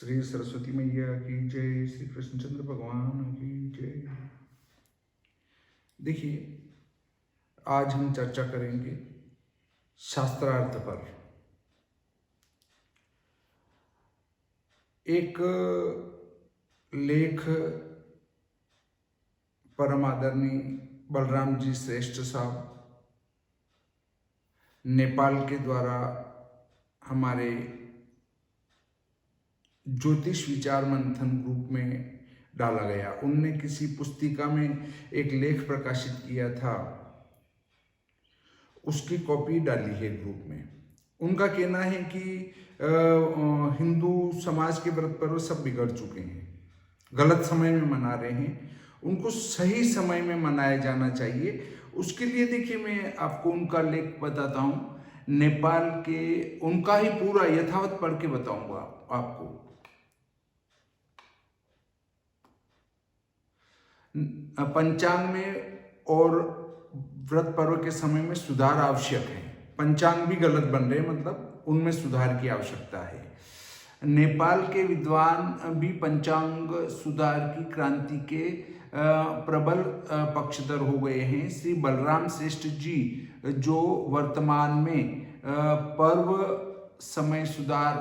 श्री सरस्वती मैया की जय, श्री कृष्णचंद्र भगवान की जय। देखिए, आज हम चर्चा करेंगे शास्त्रार्थ पर। एक लेख परम आदरणीय बलराम जी श्रेष्ठ साहब नेपाल के द्वारा हमारे ज्योतिष विचार मंथन ग्रुप में डाला गया। उनने किसी पुस्तिका में एक लेख प्रकाशित किया था, उसकी कॉपी डाली है ग्रुप में। उनका कहना है कि हिंदू समाज के व्रत पर्व सब बिगड़ चुके हैं, गलत समय में मना रहे हैं, उनको सही समय में मनाया जाना चाहिए। उसके लिए देखिए, मैं आपको उनका लेख बताता हूँ। नेपाल के उनका ही पूरा यथावत पढ़ के बताऊंगा आपको। पंचांग में और व्रत पर्व के समय में सुधार आवश्यक है। पंचांग भी गलत बन रहे हैं, मतलब उनमें सुधार की आवश्यकता है। नेपाल के विद्वान भी पंचांग सुधार की क्रांति के प्रबल पक्षधर हो गए हैं। श्री बलराम श्रेष्ठ जी, जो वर्तमान में पर्व समय सुधार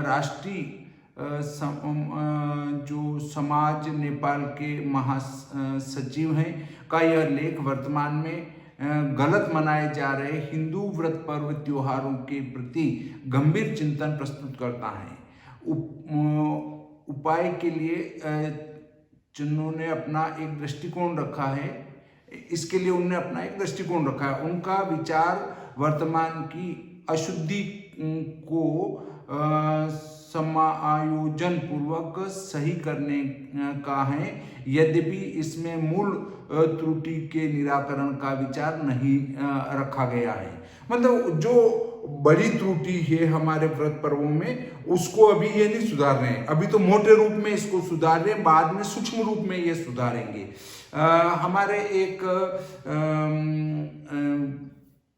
राष्ट्रीय जो समाज नेपाल के महासचिव हैं, का यह लेख वर्तमान में गलत मनाए जा रहे हिंदू व्रत पर्व त्योहारों के प्रति गंभीर चिंतन प्रस्तुत करता है। उपाय के लिए जिन्होंने अपना एक दृष्टिकोण रखा है, इसके लिए उन्होंने अपना एक दृष्टिकोण रखा है। उनका विचार वर्तमान की अशुद्धि को समायोजन पूर्वक सही करने का है, यद्यपि इसमें मूल त्रुटि के निराकरण का विचार नहीं रखा गया है। मतलब जो बड़ी त्रुटि है हमारे व्रत पर्वों में, उसको अभी ये नहीं सुधार रहे हैं। अभी तो मोटे रूप में इसको सुधार रहे हैं, बाद में सूक्ष्म रूप में ये सुधारेंगे। हमारे एक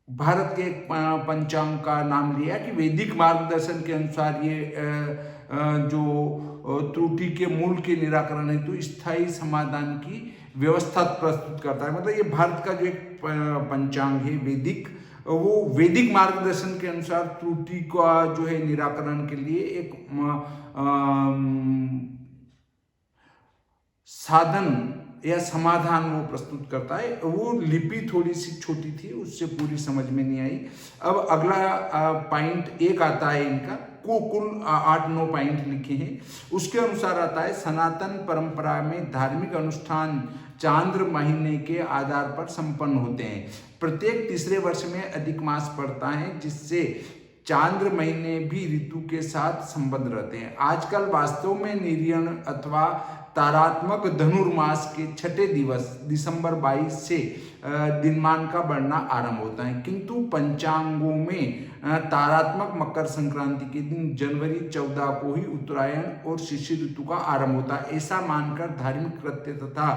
भारत के एक पंचांग का नाम लिया कि वैदिक मार्गदर्शन के अनुसार ये जो त्रुटि के मूल के निराकरण हेतु तो स्थायी समाधान की व्यवस्था प्रस्तुत करता है। मतलब ये भारत का जो एक पंचांग है वैदिक, वो वैदिक मार्गदर्शन के अनुसार त्रुटि का जो है निराकरण के लिए एक साधन या समाधान वो प्रस्तुत करता है। वो लिपि थोड़ी सी छोटी थी, उससे पूरी समझ में नहीं आई। अब अगला पॉइंट एक आता है इनका, कुल 8-9 पॉइंट लिखे हैं। उसके अनुसार आता है, सनातन परंपरा में धार्मिक अनुष्ठान चांद्र महीने के आधार पर संपन्न होते हैं। प्रत्येक तीसरे वर्ष में अधिक मास पड़ता है, जिससे चांद्र महीने भी ऋतु के साथ संबद्ध रहते हैं। आजकल वास्तव में निर्यण अथवा तारात्मक धनुर्मास के छठे दिवस दिसंबर 22 से दिनमान का बढ़ना आरंभ होता है, किंतु पंचांगों में तारात्मक मकर संक्रांति के दिन जनवरी 14 को ही उत्तरायण और शिशिर ऋतु का आरंभ होता है। ऐसा मानकर धार्मिक कृत्य तथा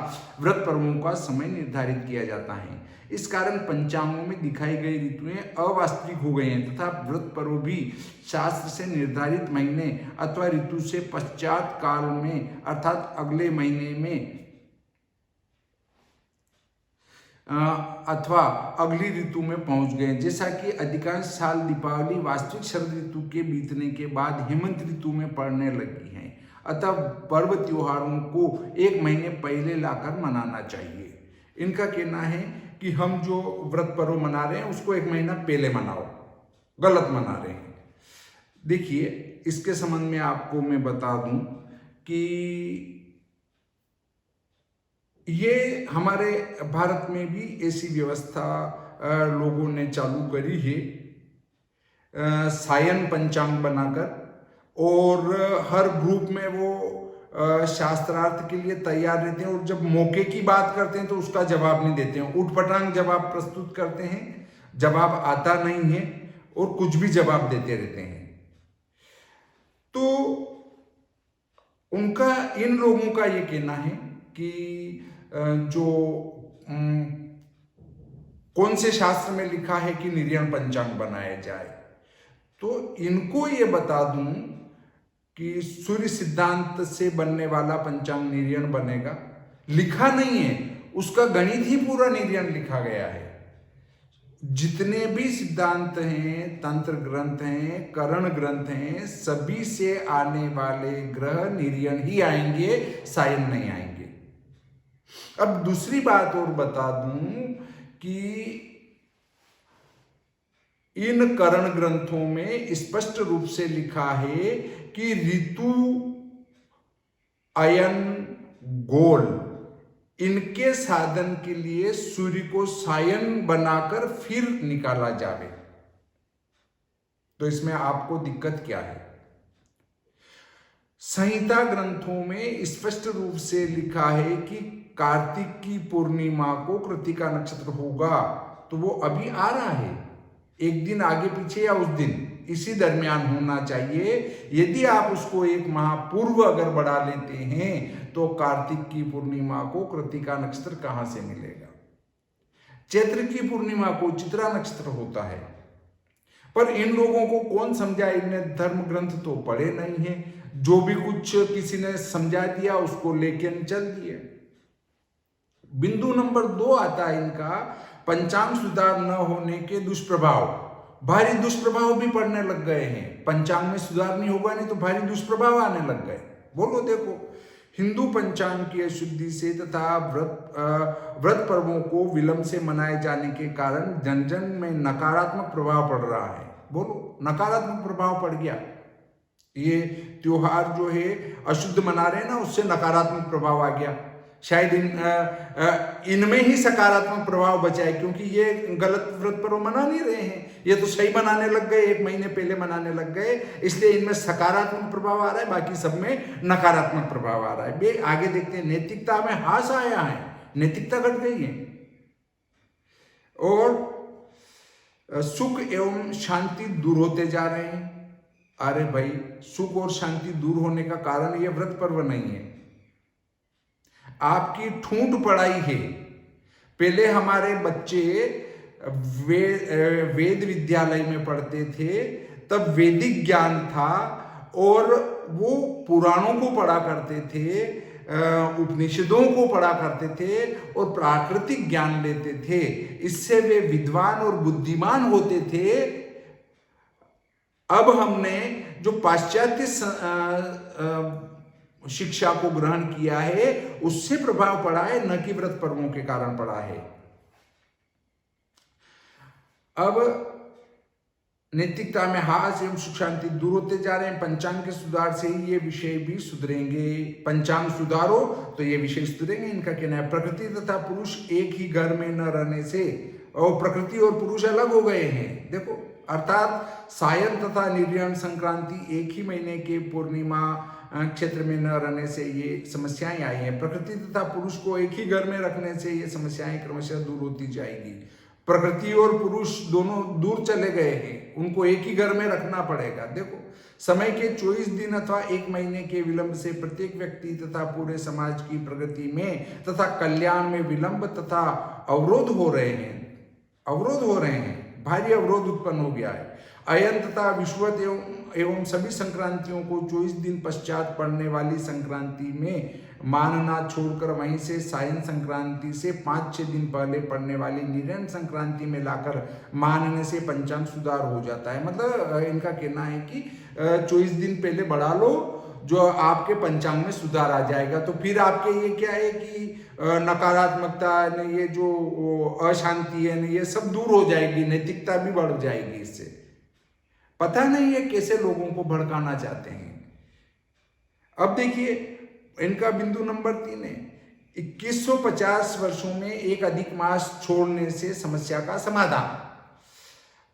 व्रत पर्वों का समय निर्धारित किया जाता है। इस कारण पंचांगों में दिखाई गई ऋतुएं अवास्तविक हो गई हैं तथा व्रत पर्व भी शास्त्र से निर्धारित महीने अथवा ऋतु से पश्चात काल में अर्थात अगले महीने में अथवा अगली ऋतु में पहुंच गए। जैसा कि अधिकांश साल दीपावली वास्तविक शरद ऋतु के बीतने के बाद हेमंत ऋतु में पड़ने लगी है, अतः पर्व त्योहारों को एक महीने पहले लाकर मनाना चाहिए। इनका कहना है कि हम जो व्रत पर्व मना रहे हैं उसको एक महीना पहले मनाओ, गलत मना रहे हैं। देखिए, इसके संबंध में आपको मैं बता दूं कि ये हमारे भारत में भी ऐसी व्यवस्था लोगों ने चालू करी है, सायन पंचांग बनाकर, और हर ग्रुप में वो शास्त्रार्थ के लिए तैयार रहते हैं, और जब मौके की बात करते हैं तो उसका जवाब नहीं देते हैं। उठपटांग जवाब प्रस्तुत करते हैं, जवाब आता नहीं है और कुछ भी जवाब देते रहते हैं। तो उनका, इन लोगों का ये कहना है कि जो कौन से शास्त्र में लिखा है कि निर्यण पंचांग बनाया जाए, तो इनको ये बता दूं कि सूर्य सिद्धांत से बनने वाला पंचांग निर्यण बनेगा, लिखा नहीं है, उसका गणित ही पूरा निर्यण लिखा गया है। जितने भी सिद्धांत हैं, तंत्र ग्रंथ हैं, करण ग्रंथ हैं, सभी से आने वाले ग्रह निर्यण ही आएंगे, सायन नहीं आएंगे। अब दूसरी बात और बता दूं कि इन करण ग्रंथों में स्पष्ट रूप से लिखा है कि ऋतु, अयन, गोल, इनके साधन के लिए सूर्य को सायन बनाकर फिर निकाला जावे। तो इसमें आपको दिक्कत क्या है? संहिता ग्रंथों में स्पष्ट रूप से लिखा है कि कार्तिक की पूर्णिमा को कृतिका नक्षत्र होगा, तो वो अभी आ रहा है, एक दिन आगे पीछे या उस दिन इसी दरमियान होना चाहिए। यदि आप उसको एक माह पूर्व अगर बढ़ा लेते हैं तो कार्तिक की पूर्णिमा को कृतिका नक्षत्र कहां से मिलेगा? चैत्र की पूर्णिमा को चित्रा नक्षत्र होता है। पर इन लोगों को कौन समझा? इनने धर्म ग्रंथ तो पढ़े नहीं है, जो भी कुछ किसी ने समझा दिया उसको लेके चल दिए। बिंदु नंबर 2 आता है इनका पंचांग सुधार न होने के दुष्प्रभाव। भारी दुष्प्रभाव भी पड़ने लग गए हैं। पंचांग में सुधार नहीं होगा, नहीं तो भारी दुष्प्रभाव आने लग गए। बोलो, देखो, हिंदू पंचांग की अशुद्धि से तथा व्रत पर्वों को विलंब से मनाए जाने के कारण जन जन में नकारात्मक प्रभाव पड़ रहा है। बोलो, नकारात्मक प्रभाव पड़ गया। ये त्योहार जो है अशुद्ध मना रहे हैं ना, उससे नकारात्मक प्रभाव आ गया। शायद इनमें ही सकारात्मक प्रभाव बचा है, क्योंकि ये गलत व्रत पर्व मना नहीं रहे हैं, ये तो सही मनाने लग गए, 1 महीने पहले मनाने लग गए, इसलिए इनमें सकारात्मक प्रभाव आ रहा है, बाकी सब में नकारात्मक प्रभाव आ रहा है। बे आगे देखते हैं, नैतिकता में ह्रास आया है, नैतिकता घट गई है, और सुख एवं शांति दूर होते जा रहे हैं। अरे भाई, सुख और शांति दूर होने का कारण ये व्रत पर्व नहीं है, आपकी ठूंठ पढ़ाई है। पहले हमारे बच्चे वेद विद्यालय में पढ़ते थे, तब वैदिक ज्ञान था और वो पुराणों को पढ़ा करते थे, उपनिषदों को पढ़ा करते थे और प्राकृतिक ज्ञान लेते थे। इससे वे विद्वान और बुद्धिमान होते थे। अब हमने जो पाश्चात्य शिक्षा को ग्रहण किया है, उससे प्रभाव पड़ा है, न कि व्रत पर्वों के कारण पड़ा है। अब नैतिकता में ह्रास एवं सुख शांति दूर होते जा रहे हैं। पंचांग के सुधार से ही ये विषय भी सुधरेंगे। पंचांग सुधारो तो ये विषय सुधरेंगे, इनका कहना है। प्रकृति तथा पुरुष एक ही घर में न रहने से, और प्रकृति और पुरुष अलग हो गए हैं। देखो, अर्थात सायन तथा निर्यण संक्रांति एक ही महीने के पूर्णिमा क्षेत्र में न रहने से ये समस्याएं आई हैं। प्रकृति तथा पुरुष को एक ही घर में रखने से ये समस्याएं क्रमशः दूर होती जाएगी। प्रकृति और पुरुष दोनों दूर चले गए हैं, उनको एक ही घर में रखना पड़ेगा। देखो, समय के 24 दिन अथवा 1 महीने के विलंब से प्रत्येक व्यक्ति तथा पूरे समाज की प्रगति में तथा कल्याण में विलंब तथा अवरोध हो रहे हैं, भारी अवरोध उत्पन्न हो गया है। अयन तथा विश्वत एवं सभी संक्रांतियों को 24 दिन पश्चात पड़ने वाली संक्रांति में मानना छोड़कर वहीं से सायन संक्रांति से 5-6 दिन पहले पड़ने वाली निर्यण संक्रांति में लाकर मानने से पंचांग सुधार हो जाता है। मतलब इनका कहना है कि 24 दिन पहले बढ़ा लो, जो आपके पंचांग में सुधार आ जाएगा। तो फिर आपके ये क्या है कि नकारात्मकता न, ये जो अशांति है न, ये सब दूर हो जाएगी, नैतिकता भी बढ़ जाएगी इससे। पता नहीं है कैसे लोगों को भड़काना चाहते हैं। अब देखिए, इनका बिंदु नंबर 3 है, 2150 वर्षों में एक अधिक मास छोड़ने से समस्या का समाधान।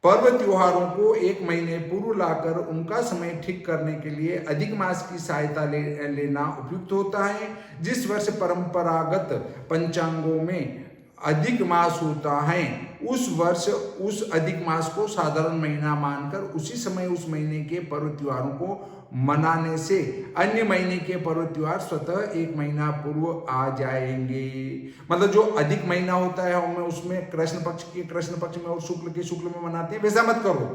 पर्व त्योहारों को 1 महीने पूर्व लाकर उनका समय ठीक करने के लिए अधिक मास की सहायता लेना उपयुक्त होता है। जिस वर्ष परंपरागत पंचांगों में अधिक मास होता है, उस वर्ष उस अधिक मास को साधारण महीना मानकर उसी समय उस महीने के पर्व त्योहारों को मनाने से अन्य महीने के पर्व त्योहार स्वतः 1 महीना पूर्व आ जाएंगे। मतलब जो अधिक महीना होता है, हमें उसमें कृष्ण पक्ष में और शुक्ल के शुक्ल में मनाते हैं, वैसा मत करो,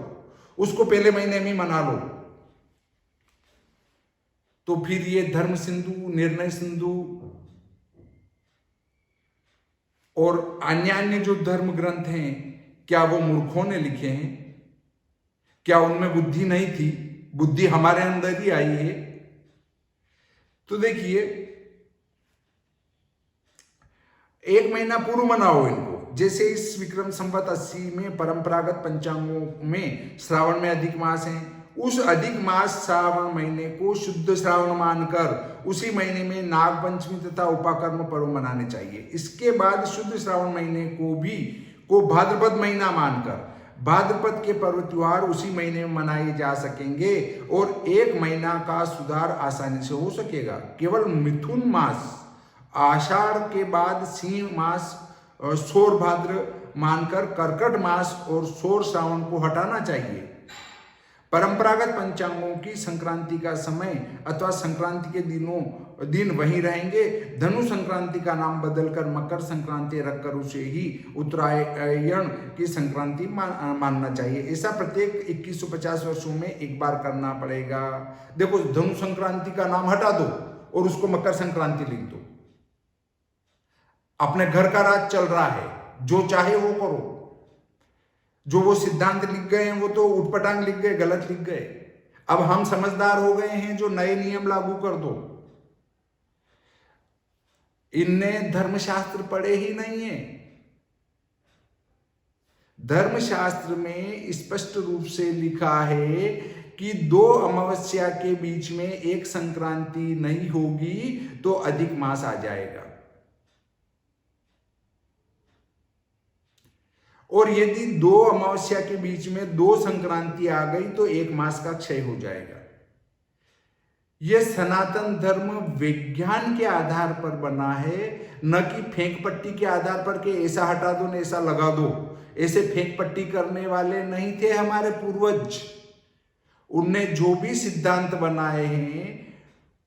उसको पहले महीने में मना लो। तो फिर ये धर्म सिंधु, निर्णय सिंधु और अन्य जो धर्म ग्रंथ हैं, क्या वो मूर्खों ने लिखे हैं? क्या उनमें बुद्धि नहीं थी? बुद्धि हमारे अंदर ही आई है। तो देखिए, एक महीना पूर्व मनाओ इनको। जैसे इस विक्रम संवत 80 में परंपरागत पंचांगों में श्रावण में अधिक मास है, उस अधिक मास श्रावण महीने को शुद्ध श्रावण मानकर उसी महीने में नाग पंचमी तथा उपाकर्म पर्व मनाने चाहिए। इसके बाद शुद्ध श्रावण महीने को भाद्रपद महीना मानकर भाद्रपद के पर्व त्योहार उसी महीने में मनाए जा सकेंगे और एक महीना का सुधार आसानी से हो सकेगा। केवल मिथुन मास, आषाढ़ के बाद सिंह मास और सौर भाद्र मानकर कर्कट मास और सौर श्रावण को हटाना चाहिए। परंपरागत पंचांगों की संक्रांति का समय अथवा संक्रांति के दिन वहीं रहेंगे। धनु संक्रांति का नाम बदलकर मकर संक्रांति रखकर उसे ही उत्तरायण की संक्रांति मानना चाहिए। ऐसा प्रत्येक 2150 वर्षों में एक बार करना पड़ेगा। देखो, धनु संक्रांति का नाम हटा दो और उसको मकर संक्रांति लिख दो। अपने घर का राज चल रहा है, जो चाहे वो करो। जो वो सिद्धांत लिख गए हैं वो तो उटपटांग लिख गए, गलत लिख गए। अब हम समझदार हो गए हैं, जो नए नियम लागू कर दो। इनने धर्मशास्त्र पढ़े ही नहीं है। धर्मशास्त्र में स्पष्ट रूप से लिखा है कि 2 अमावस्या के बीच में एक संक्रांति नहीं होगी तो अधिक मास आ जाएगा, और यदि 2 अमावस्या के बीच में 2 संक्रांति आ गई तो एक मास का क्षय हो जाएगा। यह सनातन धर्म विज्ञान के आधार पर बना है, न कि फेंक पट्टी के आधार पर कि ऐसा हटा दो न ऐसा लगा दो। ऐसे फेंक पट्टी करने वाले नहीं थे हमारे पूर्वज। उनने जो भी सिद्धांत बनाए हैं,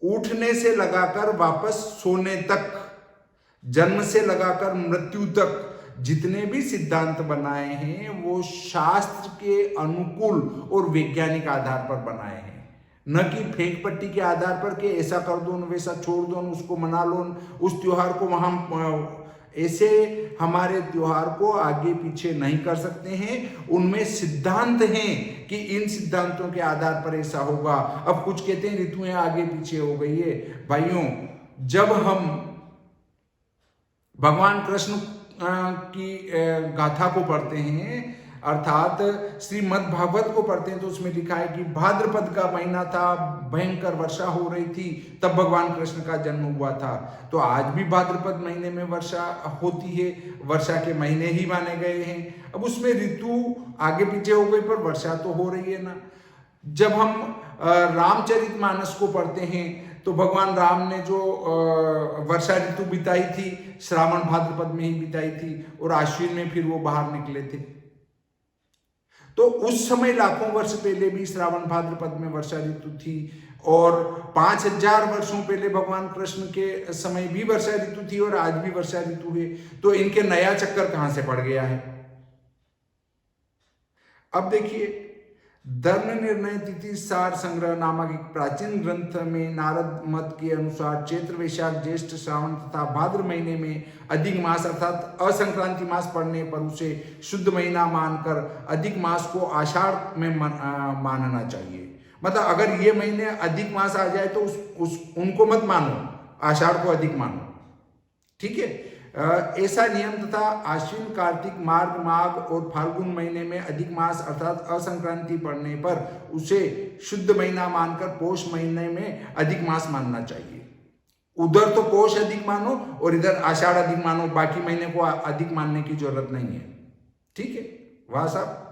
उठने से लगाकर वापस सोने तक, जन्म से लगाकर मृत्यु तक जितने भी सिद्धांत बनाए हैं वो शास्त्र के अनुकूल और वैज्ञानिक आधार पर बनाए हैं, न कि फेंक पट्टी के आधार पर कि ऐसा कर दो न वैसा छोड़ दो न उसको मना लो उस त्योहार को वहां। ऐसे हमारे त्योहार को आगे पीछे नहीं कर सकते हैं। उनमें सिद्धांत हैं कि इन सिद्धांतों के आधार पर ऐसा होगा। अब कुछ कहते हैं ऋतुएं आगे पीछे हो गई है। भाइयों, जब हम भगवान कृष्ण की गाथा को पढ़ते हैं, अर्थात श्रीमद् भागवत को पढ़ते हैं, तो उसमें लिखा है कि भाद्रपद का महीना था, भयंकर वर्षा हो रही थी, तब भगवान कृष्ण का जन्म हुआ था। तो आज भी भाद्रपद महीने में वर्षा होती है, वर्षा के महीने ही माने गए हैं। अब उसमें ऋतु आगे पीछे हो गई पर वर्षा तो हो रही है ना। जब हम रामचरितमानस को पढ़ते हैं तो भगवान राम ने जो वर्षा ऋतु बिताई थी, श्रावण भाद्रपद में ही बिताई थी, और आश्विन में फिर वो बाहर निकले थे। तो उस समय लाखों वर्ष पहले भी श्रावण भाद्रपद में वर्षा ऋतु थी, और 5000 वर्षों पहले भगवान कृष्ण के समय भी वर्षा ऋतु थी, और आज भी वर्षा ऋतु है। तो इनके नया चक्कर कहां से पड़ गया है? अब देखिए, धर्म निर्णय तिथि सार संग्रह नामक एक प्राचीन ग्रंथ में नारद मत के अनुसार चैत्र, वैशाख, ज्येष्ठ, श्रावण तथा भाद्र महीने में अधिक मास अर्थात असंक्रांति मास पड़ने पर उसे शुद्ध महीना मानकर अधिक मास को आषाढ़ में मानना चाहिए। मतलब अगर ये महीने अधिक मास आ जाए तो उनको मत मानो, आषाढ़ को अधिक मानो, ठीक है। ऐसा नियम तथा आश्विन, कार्तिक, मार्ग, माघ और फाल्गुन महीने में अधिक मास अर्थात असंक्रांति पड़ने पर उसे शुद्ध महीना मानकर पोष महीने में अधिक मास मानना चाहिए। उधर तो पोष अधिक मानो और इधर आषाढ़ अधिक मानो, बाकी महीने को अधिक मानने की जरूरत नहीं है, ठीक है। वाह साहब।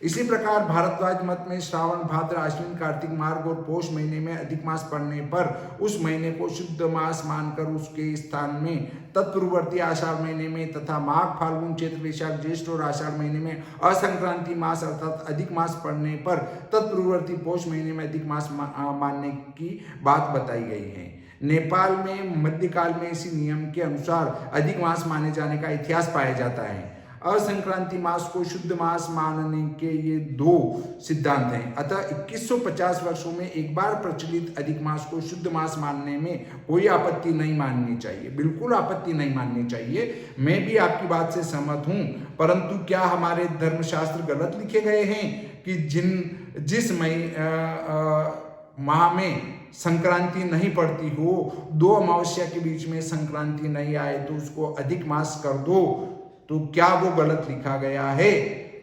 इसी प्रकार भारद्वाज मत में श्रावण, भाद्र, आश्विन, कार्तिक, मार्ग और पोष महीने में अधिक मास पड़ने पर उस महीने को शुद्ध मास मानकर उसके स्थान में तत्पूर्ववर्ती आषाढ़ महीने में तथा माघ, फाल्गुन, चैत्र, वैशाख, ज्येष्ठ और आषाढ़ महीने में असंक्रांति मास अर्थात अधिक मास पड़ने पर तत्पूर्ववर्ती पोष महीने में अधिक मास मानने की बात बताई गई है। नेपाल में मध्यकाल में इसी नियम के अनुसार अधिक मास माने जाने का इतिहास पाया जाता है। असंक्रांति मास को शुद्ध मास मानने के ये दो सिद्धांत हैं। अतः 2150 वर्षों में एक बार प्रचलित अधिक मास को शुद्ध मास मानने में कोई आपत्ति नहीं माननी चाहिए, बिल्कुल आपत्ति नहीं माननी चाहिए। मैं भी आपकी बात से सहमत हूं, परंतु क्या हमारे धर्मशास्त्र गलत लिखे गए हैं कि जिस माह में संक्रांति नहीं पड़ती हो, दो अमावस्या के बीच में संक्रांति नहीं आए तो उसको अधिक मास कर दो, तो क्या वो गलत लिखा गया है?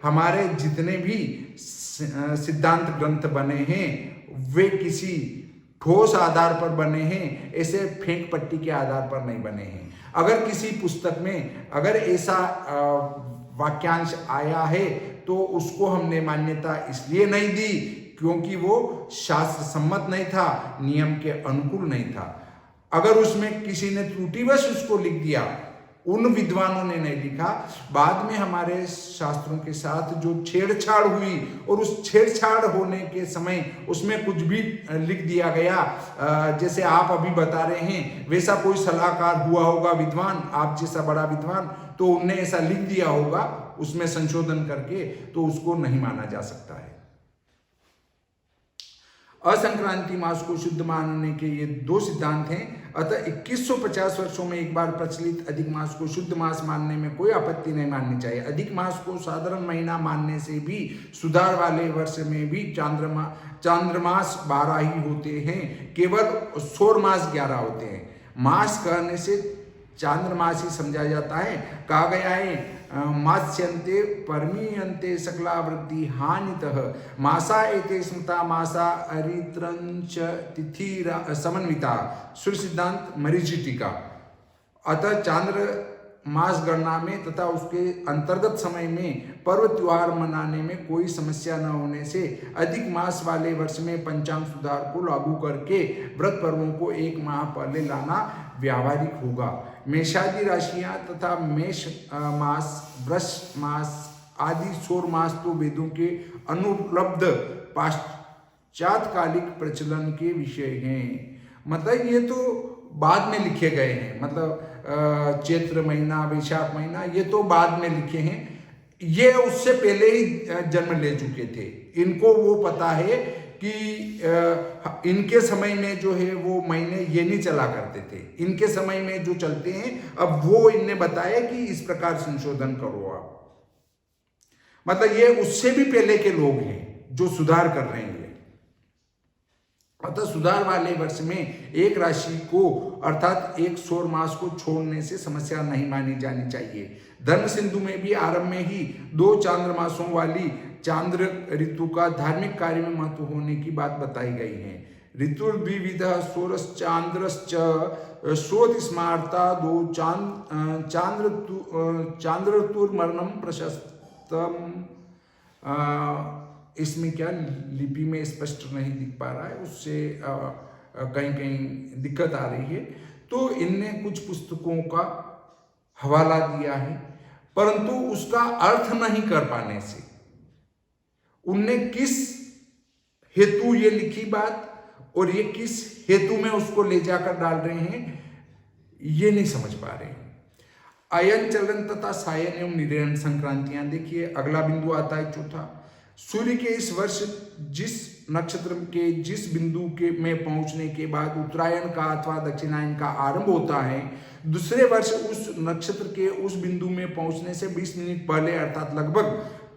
हमारे जितने भी सिद्धांत ग्रंथ बने हैं वे किसी ठोस आधार पर बने हैं, ऐसे फेंक पट्टी के आधार पर नहीं बने हैं। अगर किसी पुस्तक में अगर ऐसा वाक्यांश आया है तो उसको हमने मान्यता इसलिए नहीं दी क्योंकि वो शास्त्र सम्मत नहीं था, नियम के अनुकूल नहीं था। अगर उसमें किसी ने त्रुटिवश उसको लिख दिया, उन विद्वानों ने नहीं लिखा, बाद में हमारे शास्त्रों के साथ जो छेड़छाड़ हुई और उस छेड़छाड़ होने के समय उसमें कुछ भी लिख दिया गया, जैसे आप अभी बता रहे हैं, वैसा कोई सलाहकार हुआ होगा विद्वान, आप जैसा बड़ा विद्वान, तो उनने ऐसा लिख दिया होगा उसमें संशोधन करके, तो उसको नहीं माना जा सकता है। असंक्रांति मास को शुद्ध मानने के ये दो सिद्धांत हैं। अतः 2150 वर्षों में एक बार प्रचलित अधिक मास को शुद्ध मास मानने में कोई आपत्ति नहीं माननी चाहिए। अधिक मास को साधारण महीना मानने से भी सुधार वाले वर्ष में भी चांद्रमास 12 ही होते हैं, केवल सौर मास 11 होते हैं। मास कहने से चांद्रमास ही समझा जाता है। कहा गया है मास्यन्ते परमीयन्ते सकला वृद्धि हानितः मासा एते स्मृता मासा अरित्रंच तिथि समन्विता। सूर्य सिद्धांत मरीचि टीका। अतः चांद्र मास गणना में तथा उसके अंतर्गत समय में पर्व त्योहार मनाने में कोई समस्या न होने से अधिक मास वाले वर्ष में पंचांग सुधार को लागू करके व्रत पर्वों को एक माह पहले लाना व्यावहारिक होगा। मेषादि राशियां तथा मेष मास, वृष मास आदि सौर मास तो वेदों के अनुपलब्ध पाश्चात्कालिक प्रचलन के विषय हैं। मतलब ये तो बाद में लिखे गए हैं, मतलब चैत्र महीना, वैशाख महीना, ये तो बाद में लिखे हैं। ये उससे पहले ही जन्म ले चुके थे। इनको वो पता है कि इनके समय में जो है वो महीने ये नहीं चला करते थे, इनके समय में जो चलते हैं अब वो इनने बताया कि इस प्रकार संशोधन करो आप। मतलब ये उससे भी पहले के लोग हैं जो सुधार कर रहे हैं। अतः सुधार वाले वर्ष में एक राशि को अर्थात एक सौर मास को छोड़ने से समस्या नहीं मानी जानी चाहिए। धर्म सिंधु में भी आरंभ में ही 2 चांद्रमासों वाली चांद्र ऋतु का धार्मिक कार्य में महत्व होने की बात बताई गई है। ऋतुर्द्विविध सौरश्चांद्रश्च श्रोतिस्मार्ता 2 चांद्रतुर्मरणम प्रशस्तम। इसमें क्या लिपि में स्पष्ट नहीं दिख पा रहा है, उससे कहीं कहीं दिक्कत आ रही है। तो इनने कुछ पुस्तकों का हवाला दिया है, परंतु उसका अर्थ नहीं कर पाने से उनने किस हेतु ये लिखी बात और ये किस हेतु में उसको ले जाकर डाल रहे हैं ये नहीं समझ पा रहे हैं। अयन चलन तथा सायन एवं निर्यण संक्रांतियां। देखिए अगला बिंदु आता है चौथा। सूर्य के इस वर्ष जिस नक्षत्र के जिस बिंदु के में पहुंचने के बाद उत्तरायण का अथवा दक्षिणायन का आरंभ होता है, दूसरे वर्ष उस नक्षत्र के उस बिंदु में पहुंचने से 20 मिनट पहले अर्थात लगभग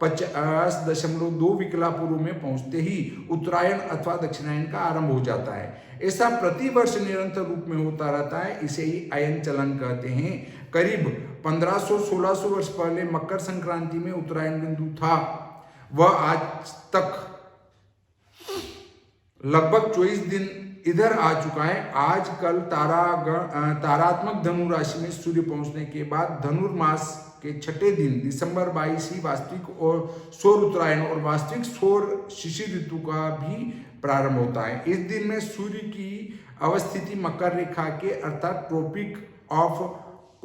50.2 विकला पूर्व में पहुंचते ही उत्तरायण अथवा दक्षिणायन का आरंभ हो जाता है। ऐसा प्रति वर्ष निरंतर रूप में होता रहता है। इसे ही अयन चलन कहते हैं। करीब 1500-1600 वर्ष पहले मकर संक्रांति में उत्तरायण बिंदु था, वह आज तक लगभग 24 दिन इधर आ चुका है। आजकल तारात्मक धनु राशि में सूर्य पहुंचने के बाद धनुर्मास के छठे दिन दिसंबर 22 ही वास्तविक और सौर उत्तरायण और वास्तविक सौर शिशिर ऋतु का भी प्रारंभ होता है। इस दिन में सूर्य की अवस्थिति मकर रेखा के अर्थात ट्रॉपिक ऑफ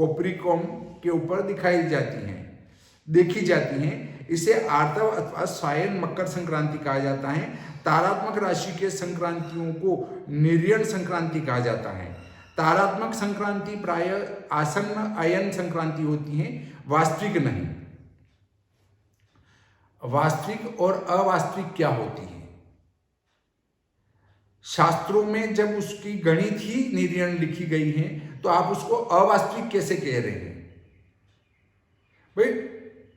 कैप्रिकॉर्न के ऊपर देखी जाती हैं। इसे आर्तव अथवा सायन मकर संक्रांति कहा जाता है। तारात्मक राशि के संक्रांतियों को निर्यण संक्रांति कहा जाता है। तारात्मक संक्रांति प्रायः आसन्न अयन संक्रांति होती है, वास्तविक नहीं। वास्तविक और अवास्तविक क्या होती है। शास्त्रों में जब उसकी गणित ही निर्णय लिखी गई है तो आप उसको अवास्तविक कैसे कह रहे हैं भाई।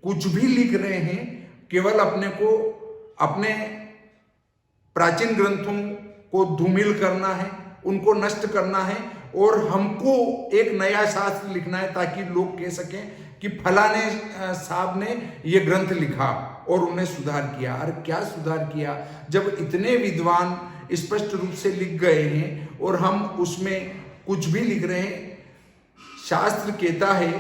कुछ भी लिख रहे हैं, केवल अपने को अपने प्राचीन ग्रंथों को धूमिल करना है, उनको नष्ट करना है और हमको एक नया शास्त्र लिखना है ताकि लोग कह सकें कि फलाने साहब ने ये ग्रंथ लिखा और उन्हें सुधार किया। अरे क्या सुधार किया, जब इतने विद्वान स्पष्ट रूप से लिख गए हैं और हम उसमें कुछ भी लिख रहे हैं। शास्त्र कहता है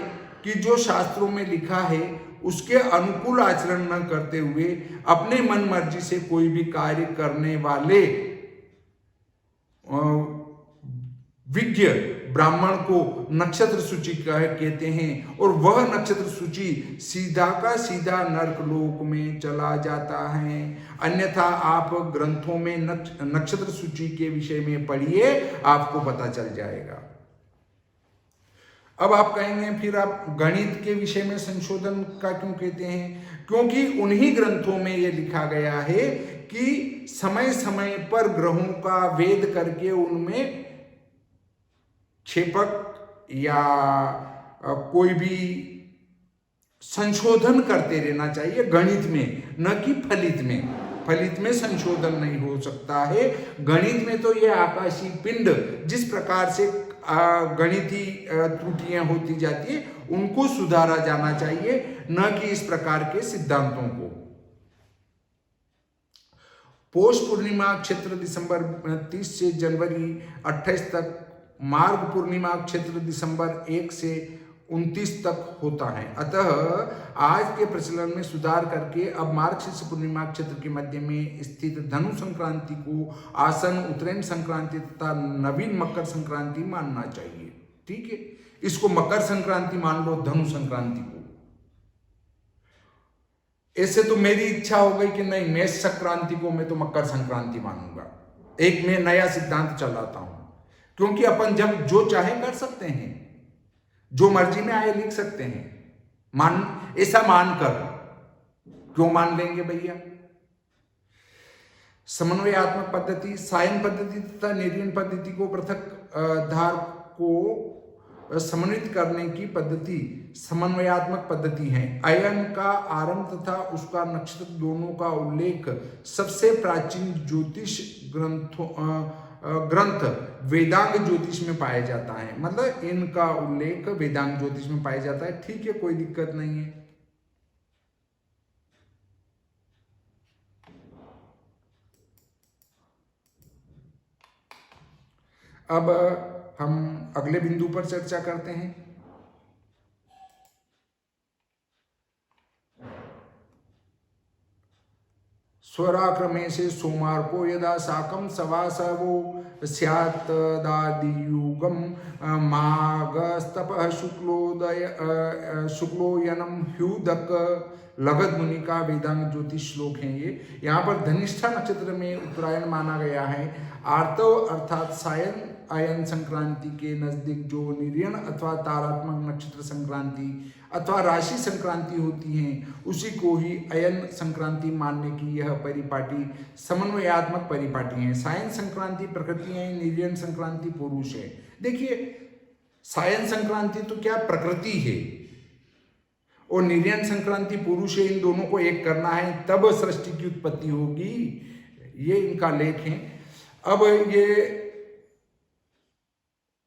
कि जो शास्त्रों में लिखा है उसके अनुकूल आचरण न करते हुए अपने मन मर्जी से कोई भी कार्य करने वाले विज्ञ ब्राह्मण को नक्षत्र सूची कहते हैं और वह नक्षत्र सूची सीधा का सीधा नरक लोक में चला जाता है। अन्यथा आप ग्रंथों में नक्षत्र सूची के विषय में पढ़िए, आपको पता चल जाएगा। अब आप कहेंगे फिर आप गणित के विषय में संशोधन का क्यों कहते हैं? क्योंकि उन्हीं ग्रंथों में यह लिखा गया है कि समय समय पर ग्रहों का भेद करके उनमें क्षेपक या कोई भी संशोधन करते रहना चाहिए गणित में, न कि फलित में। फलित में संशोधन नहीं हो सकता है। गणित में तो ये आकाशीय पिंड जिस प्रकार से गणितीय त्रुटियां होती जाती है उनको सुधारा जाना चाहिए, न कि इस प्रकार के सिद्धांतों को। पौष पूर्णिमा क्षेत्र दिसंबर 30 से जनवरी 28 तक, मार्ग पूर्णिमा क्षेत्र दिसंबर 1 से 29 तक होता है। अतः आज के प्रचलन में सुधार करके अब मार्गशीर्ष पूर्णिमा क्षेत्र के मध्य में स्थित धनु संक्रांति को आसन उत्तरायण संक्रांति तथा नवीन मकर संक्रांति मानना चाहिए। ठीक है, इसको मकर संक्रांति मान लो, धनु संक्रांति को। ऐसे तो मेरी इच्छा हो गई कि नहीं, मेष संक्रांति को मैं तो मकर संक्रांति मानूंगा। एक मैं नया सिद्धांत चलाता हूं, क्योंकि अपन जब जो चाहे कर सकते हैं, जो मर्जी में आए लिख सकते हैं। ऐसा मानकर क्यों मान लेंगे भैया? समन्वयात्मक पद्धति, सायन पद्धति तथा निर्यण पद्धति को पृथक धार को समन्वित करने की पद्धति समन्वयात्मक पद्धति है। अयन का आरंभ तथा उसका नक्षत्र दोनों का उल्लेख सबसे प्राचीन ज्योतिष ग्रंथ वेदांग ज्योतिष में पाया जाता है। मतलब इनका उल्लेख वेदांग ज्योतिष में पाया जाता है। ठीक है, कोई दिक्कत नहीं है। अब हम अगले बिंदु पर चर्चा करते हैं। स्वराक्रमे से सोमवार को यदा साकम सवासवो स्यात्तदादियुगम माघस्तपः शुक्लोयनम ह्युदक लगध मुनि का वेदांग ज्योतिष श्लोक है ये। यहाँ पर धनिष्ठा नक्षत्र में उत्तरायण माना गया है। आर्तव अर्थात सायन अयन संक्रांति के नजदीक जो निर्यण अथवा तारात्मक नक्षत्र संक्रांति अथवा राशि संक्रांति होती हैं, उसी को ही अयन संक्रांति मानने की यह परिपाटी समन्वयात्मक परिपाटी है। सायन संक्रांति प्रकृति है, निर्यण संक्रांति पुरुष है। देखिए, सायन संक्रांति तो क्या प्रकृति है और निर्यण संक्रांति पुरुष है। इन दोनों को एक करना है, तब सृष्टि की उत्पत्ति होगी। ये इनका लेख है। अब ये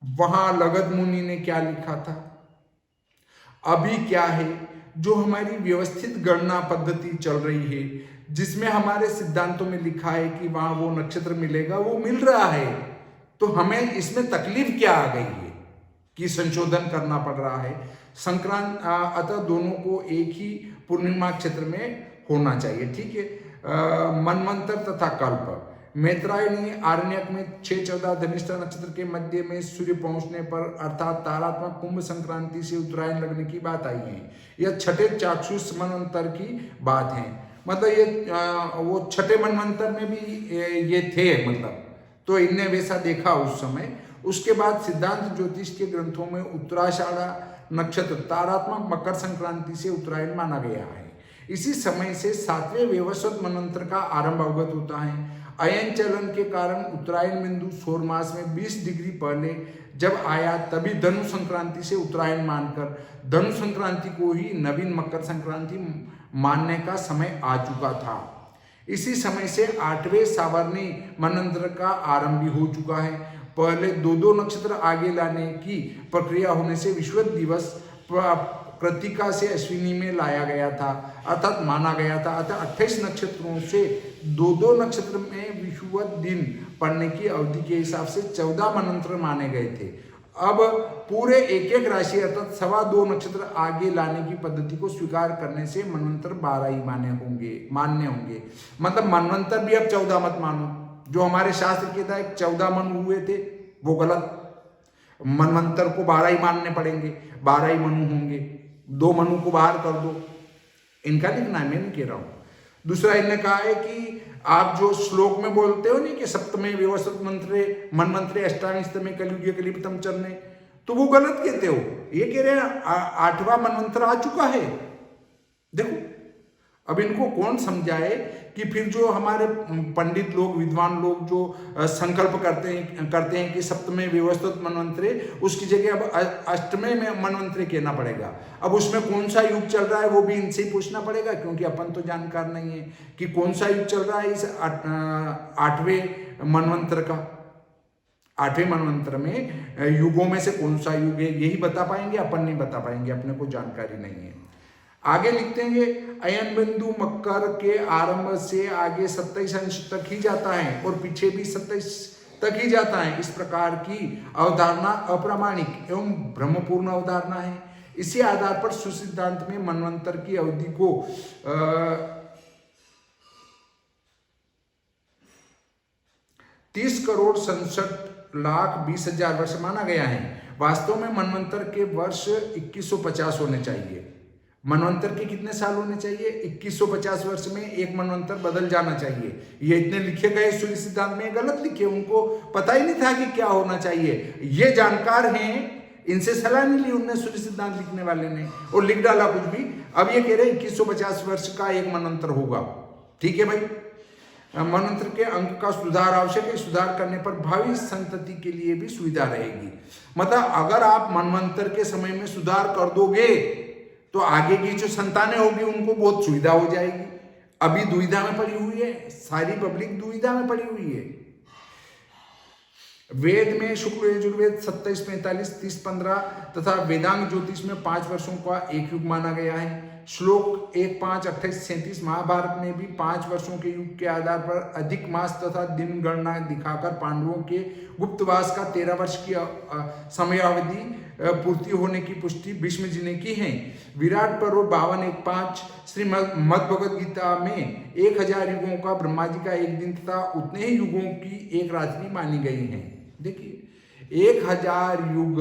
वहां लगध मुनि ने क्या लिखा था, अभी क्या है, जो हमारी व्यवस्थित गणना पद्धति चल रही है, जिसमें हमारे सिद्धांतों में लिखा है कि वहां वो नक्षत्र मिलेगा, वो मिल रहा है। तो हमें इसमें तकलीफ क्या आ गई है कि संशोधन करना पड़ रहा है। अतः दोनों को एक ही पूर्णिमा क्षेत्र में होना चाहिए। ठीक है। मनवंतर तथा कल्प, मैत्रायणी आरण्यक में 6-14 धनिष्ठा नक्षत्र के मध्य में सूर्य पहुंचने पर अर्थात तारात्मक कुंभ संक्रांति से उत्तरायण लगने की बात आई है। यह छठे चाक्षुष मनवंतर की बात है। मतलब ये वो छठे मनवंतर में भी ये थे, मतलब तो इनने वैसा देखा उस समय। उसके बाद सिद्धांत ज्योतिष के ग्रंथों में उत्तराषाढ़ा नक्षत्र तारात्मक मकर संक्रांति से उत्तरायण माना गया है। इसी समय से 7वें वैवस्वत मनवंतर का आरंभ अवगत होता है। अयन चलन के कारण उत्तरायण बिंदु सौर मास में 20 डिग्री पहले जब आया तभी धनु संक्रांति से उत्तरायण मानकर धनु संक्रांति को ही नवीन मकर संक्रांति मानने का समय आ चुका था। इसी समय से 8वें सावर्णी मनवंतर का आरंभ भी हो चुका है। पहले दो नक्षत्र आगे लाने की प्रक्रिया होने से विषुवत दिवस कृतिका से अश्विनी में लाया गया था, अर्थात माना गया था। अतः 28 नक्षत्रों से दो नक्षत्र में विषुवत दिन पड़ने की अवधि के हिसाब से 14 मनवंतर माने गए थे। अब पूरे एक राशि अर्थात 2.25 नक्षत्र आगे लाने की पद्धति को स्वीकार करने से मनवंतर 12 ही मान्य होंगे। मतलब मनवंतर भी अब 14 मत मानो। जो हमारे शास्त्र कहता है 14 मनु हुए थे वो गलत। मनवंतर को 12 ही मानने पड़ेंगे, 12 ही मनु होंगे। 2 मनु को बाहर कर दो, इनका लिखना है, मैं नहीं कह रहा हूं। दूसरा इन्होंने कहा है कि आप जो श्लोक में बोलते हो नहीं कि सप्तमे व्यवस्थित मंत्रे मनमंत्रे अष्टांगस्तमे कलयुगे कलिपतम चरणे, तो वो गलत कहते हो। ये कह रहे हैं 8वां मनमंत्र आ चुका है। देखो अब इनको कौन समझाए कि फिर जो हमारे पंडित लोग, विद्वान लोग जो संकल्प करते हैं कि सप्तमे व्यवस्थित मनवंतरे, उसकी जगह अब अष्टमे में मनवंतरे कहना पड़ेगा। अब उसमें कौन सा युग चल रहा है वो भी इनसे ही पूछना पड़ेगा, क्योंकि अपन तो जानकार नहीं है कि कौन सा युग चल रहा है इस 8वें मनवंतर का। 8वें मनवंतर में युगों में से कौन सा युग है यही बता पाएंगे, अपन नहीं बता पाएंगे, अपने को जानकारी नहीं है। आगे लिखते हैं अयन बिंदु मकर के आरंभ से आगे 27 अंश तक ही जाता है और पीछे भी 27 तक ही जाता है। इस प्रकार की अवधारणा अप्रामाणिक एवं भ्रमपूर्ण अवधारणा है। इसी आधार पर सुसिद्धांत में मनवंतर की अवधि को 30,67,20,000 वर्ष माना गया है। वास्तव में मनवंतर के वर्ष 2150 होने चाहिए। मनवंतर के कितने साल होने चाहिए? 2150 वर्ष में एक मनवंतर बदल जाना चाहिए। ये इतने लिखे गए सूर्य सिद्धांत में गलत लिखे, उनको पता ही नहीं था कि क्या होना चाहिए। ये जानकार हैं, इनसे सलाह नहीं ली उनने, सूर्य सिद्धांत लिखने वाले ने, और लिख डाला कुछ भी। अब ये कह रहे हैं 2150 वर्ष का एक मनवंतर होगा। ठीक है भाई, मनवंतर के अंक का सुधार आवश्यक है। सुधार करने पर भावी संतति के लिए भी सुविधा रहेगी। मतलब अगर आप मनवंतर के समय में सुधार कर दोगे तो आगे की जो संतानें होगी उनको बहुत सुविधा हो जाएगी। अभी दुविधा में पड़ी हुई है, सारी पब्लिक दुविधा में पड़ी हुई है। वेद में शुक्ल यजुर्वेद 27, 45, 30, 15 तथा वेदांग ज्योतिष में 5 वर्षों का एक युग माना गया है। श्लोक 1, 5, 28, 37 महाभारत में भी 5 वर्षों के युग के आधार पर अधिक मास तथा दिन गणना दिखाकर पांडवों के गुप्तवास का 13 वर्ष की समयावधि पूर्ति होने की पुष्टि भीष्म जी ने की है। विराट पर्व 52, 1, 5 श्रीमद् भगवद गीता में 1000 युगों का ब्रह्मा जी का एक दिन तथा उतने ही युगों की एक रात्रि मानी गई है। देखिए 1000 युग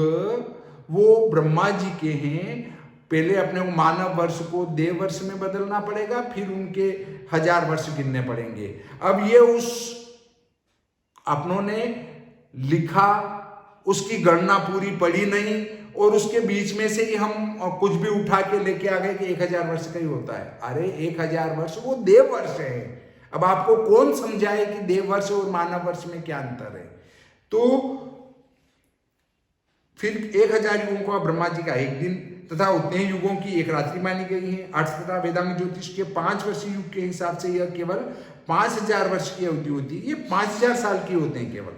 वो ब्रह्मा जी के हैं। पहले अपने मानव वर्ष को देव वर्ष में बदलना पड़ेगा, फिर उनके 1000 वर्ष गिनने पड़ेंगे। अब ये उस अपनों ने लिखा, उसकी गणना पूरी पड़ी नहीं, और उसके बीच में से ही हम कुछ भी उठा के लेके आ गए कि 1000 वर्ष का ही होता है। अरे 1000 वर्ष वो देव वर्ष है। अब आपको कौन समझाए कि देव वर्ष और मानव वर्ष में क्या अंतर है? तो फिर 1000 युगों का ब्रह्मा जी का एक दिन तथा उतने युगों की एक रात्रि मानी गई है। अर्थ तथा वेदांग ज्योतिष के 5 वर्षीय युग के हिसाब से यह केवल 5000 वर्ष की अवधि होती है। ये 5000 साल की होते हैं केवल।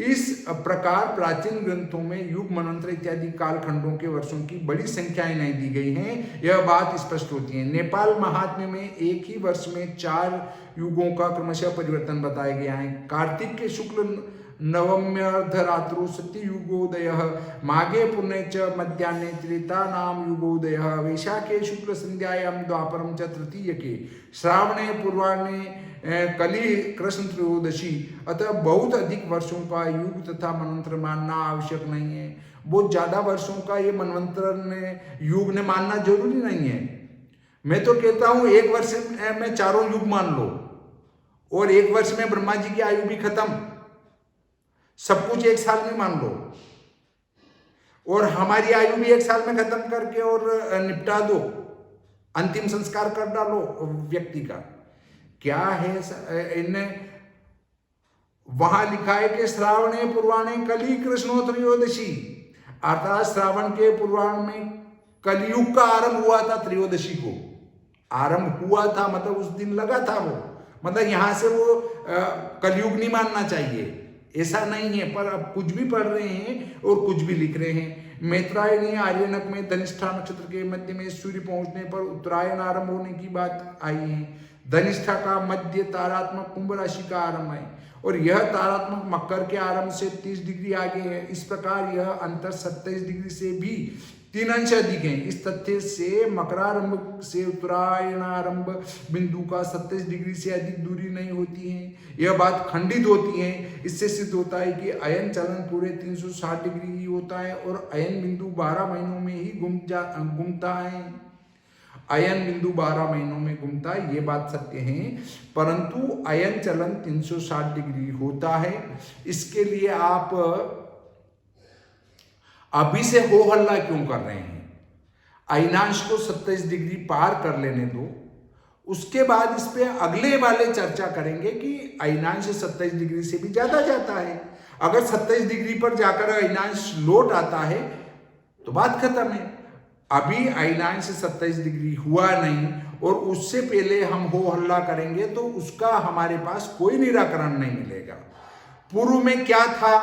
इस प्रकार प्राचीन ग्रंथों में युग, मनवंतर इत्यादि कालखंडों के वर्षों की बड़ी संख्याएं नहीं दी गई हैं, यह बात स्पष्ट होती है। नेपाल महात्म्य में एक ही वर्ष में 4 युगों का क्रमशः परिवर्तन बताया गया है। कार्तिक के शुक्ल नवम्यर्धरात्रो सत्ययुगोदय, माघे पुण्य च मध्याह्ने त्रेता नाम युगोदय, वैशाखे शुक्ल संध्यायां द्वापरम च तृतीय के, श्रावणे पूर्वाणे कली कृष्ण त्रयोदशी। अतः बहुत अधिक वर्षों का युग तथा मनवंतर मानना आवश्यक नहीं है। बहुत ज्यादा वर्षों का ये मनवंतर ने युग ने मानना जरूरी नहीं है। मैं तो कहता हूं 1 वर्ष में 4 युग मान लो, और 1 वर्ष में ब्रह्मा जी की आयु भी खत्म, सब कुछ 1 साल में मान लो, और हमारी आयु भी 1 साल में खत्म करके और निपटा दो। अंतिम संस्कार कर डालो व्यक्ति का। क्या है इन्हें वहां लिखा है कि श्रावणे पूर्वाणे कली कृष्णो त्रयोदशी, अर्थात श्रावण के पूर्वाण में कलयुग का आरंभ हुआ था। त्रयोदशी को आरंभ हुआ था, मतलब उस दिन लगा था वो, मतलब यहां से वो कलयुग नहीं मानना चाहिए, ऐसा नहीं है। पर अब कुछ भी पढ़ रहे हैं और कुछ भी लिख रहे हैं। मैत्रायणी आर्यनक में धनिष्ठा नक्षत्र के मध्य में सूर्य पहुंचने पर उत्तरायण आरंभ होने की बात आई है। धनिष्ठा का मध्य तारात्मक कुंभ राशि का आरंभ है और यह तारात्मक मकर के आरंभ से 30 डिग्री आगे है। इस प्रकार यह अंतर 27 डिग्री से भी 3 अंश अधिक है। इस तथ्य से मकरारंभ से उत्तरायणारंभ बिंदु का 27 डिग्री से अधिक दूरी नहीं होती है। यह बात खंडित होती है। इससे सिद्ध होता है कि अयन चलन पूरे 360 डिग्री ही होता है और अयन बिंदु 12 महीनों में ही घूमता है। अयन बिंदु 12 महीनों में घूमता है, ये बात सत्य है, परंतु अयन चलन 360 डिग्री होता है। इसके लिए आप अभी से हो हल्ला क्यों कर रहे हैं? अयनांश को 27 डिग्री पार कर लेने दो, उसके बाद इस पे अगले वाले चर्चा करेंगे कि अयनांश 27 डिग्री से भी ज्यादा जाता है। अगर 27 डिग्री पर जाकर अयनांश लौट आता है तो बात खत्म है। अभी अयनांश 27 डिग्री हुआ नहीं और उससे पहले हम हो हल्ला करेंगे तो उसका हमारे पास कोई निराकरण नहीं मिलेगा। पूर्व में क्या था,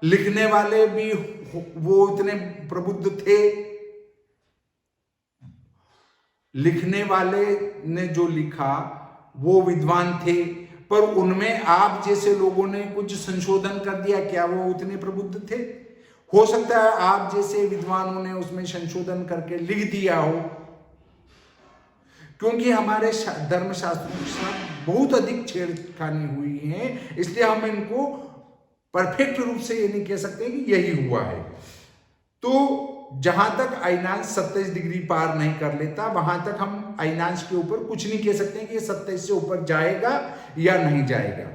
लिखने वाले भी वो इतने प्रबुद्ध थे, लिखने वाले ने जो लिखा वो विद्वान थे, पर उनमें आप जैसे लोगों ने कुछ संशोधन कर दिया, क्या वो उतने प्रबुद्ध थे? हो सकता है आप जैसे विद्वानों ने उसमें संशोधन करके लिख दिया हो, क्योंकि हमारे धर्मशास्त्रों के साथ बहुत अधिक छेड़खानी हुई है, इसलिए हम इनको परफेक्ट रूप से ये नहीं कह सकते कि यही हुआ है। तो जहां तक अयनांश 27 डिग्री पार नहीं कर लेता वहां तक हम अयनांश के ऊपर कुछ नहीं कह सकते कि ये 27 से ऊपर जाएगा या नहीं जाएगा।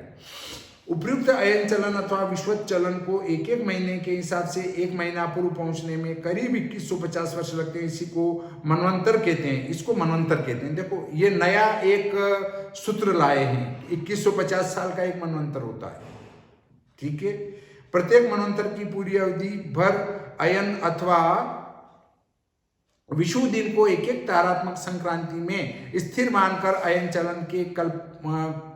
उपयुक्त अयन चलन अथवा विश्वत चलन को एक एक महीने के हिसाब से 1 महीना पूर्व पहुंचने में करीब 2150 वर्ष लगते हैं। इसी को मनवंतर कहते हैं, इसको मनवंतर कहते हैं। देखो ये नया एक सूत्र लाए हैं, 2150 साल का एक मनवंतर होता है, ठीक है। प्रत्येक मनवंतर की पूरी अवधि भर अयन अथवा विषु दिन को एक एक तारात्मक संक्रांति में स्थिर मानकर अयन चलन के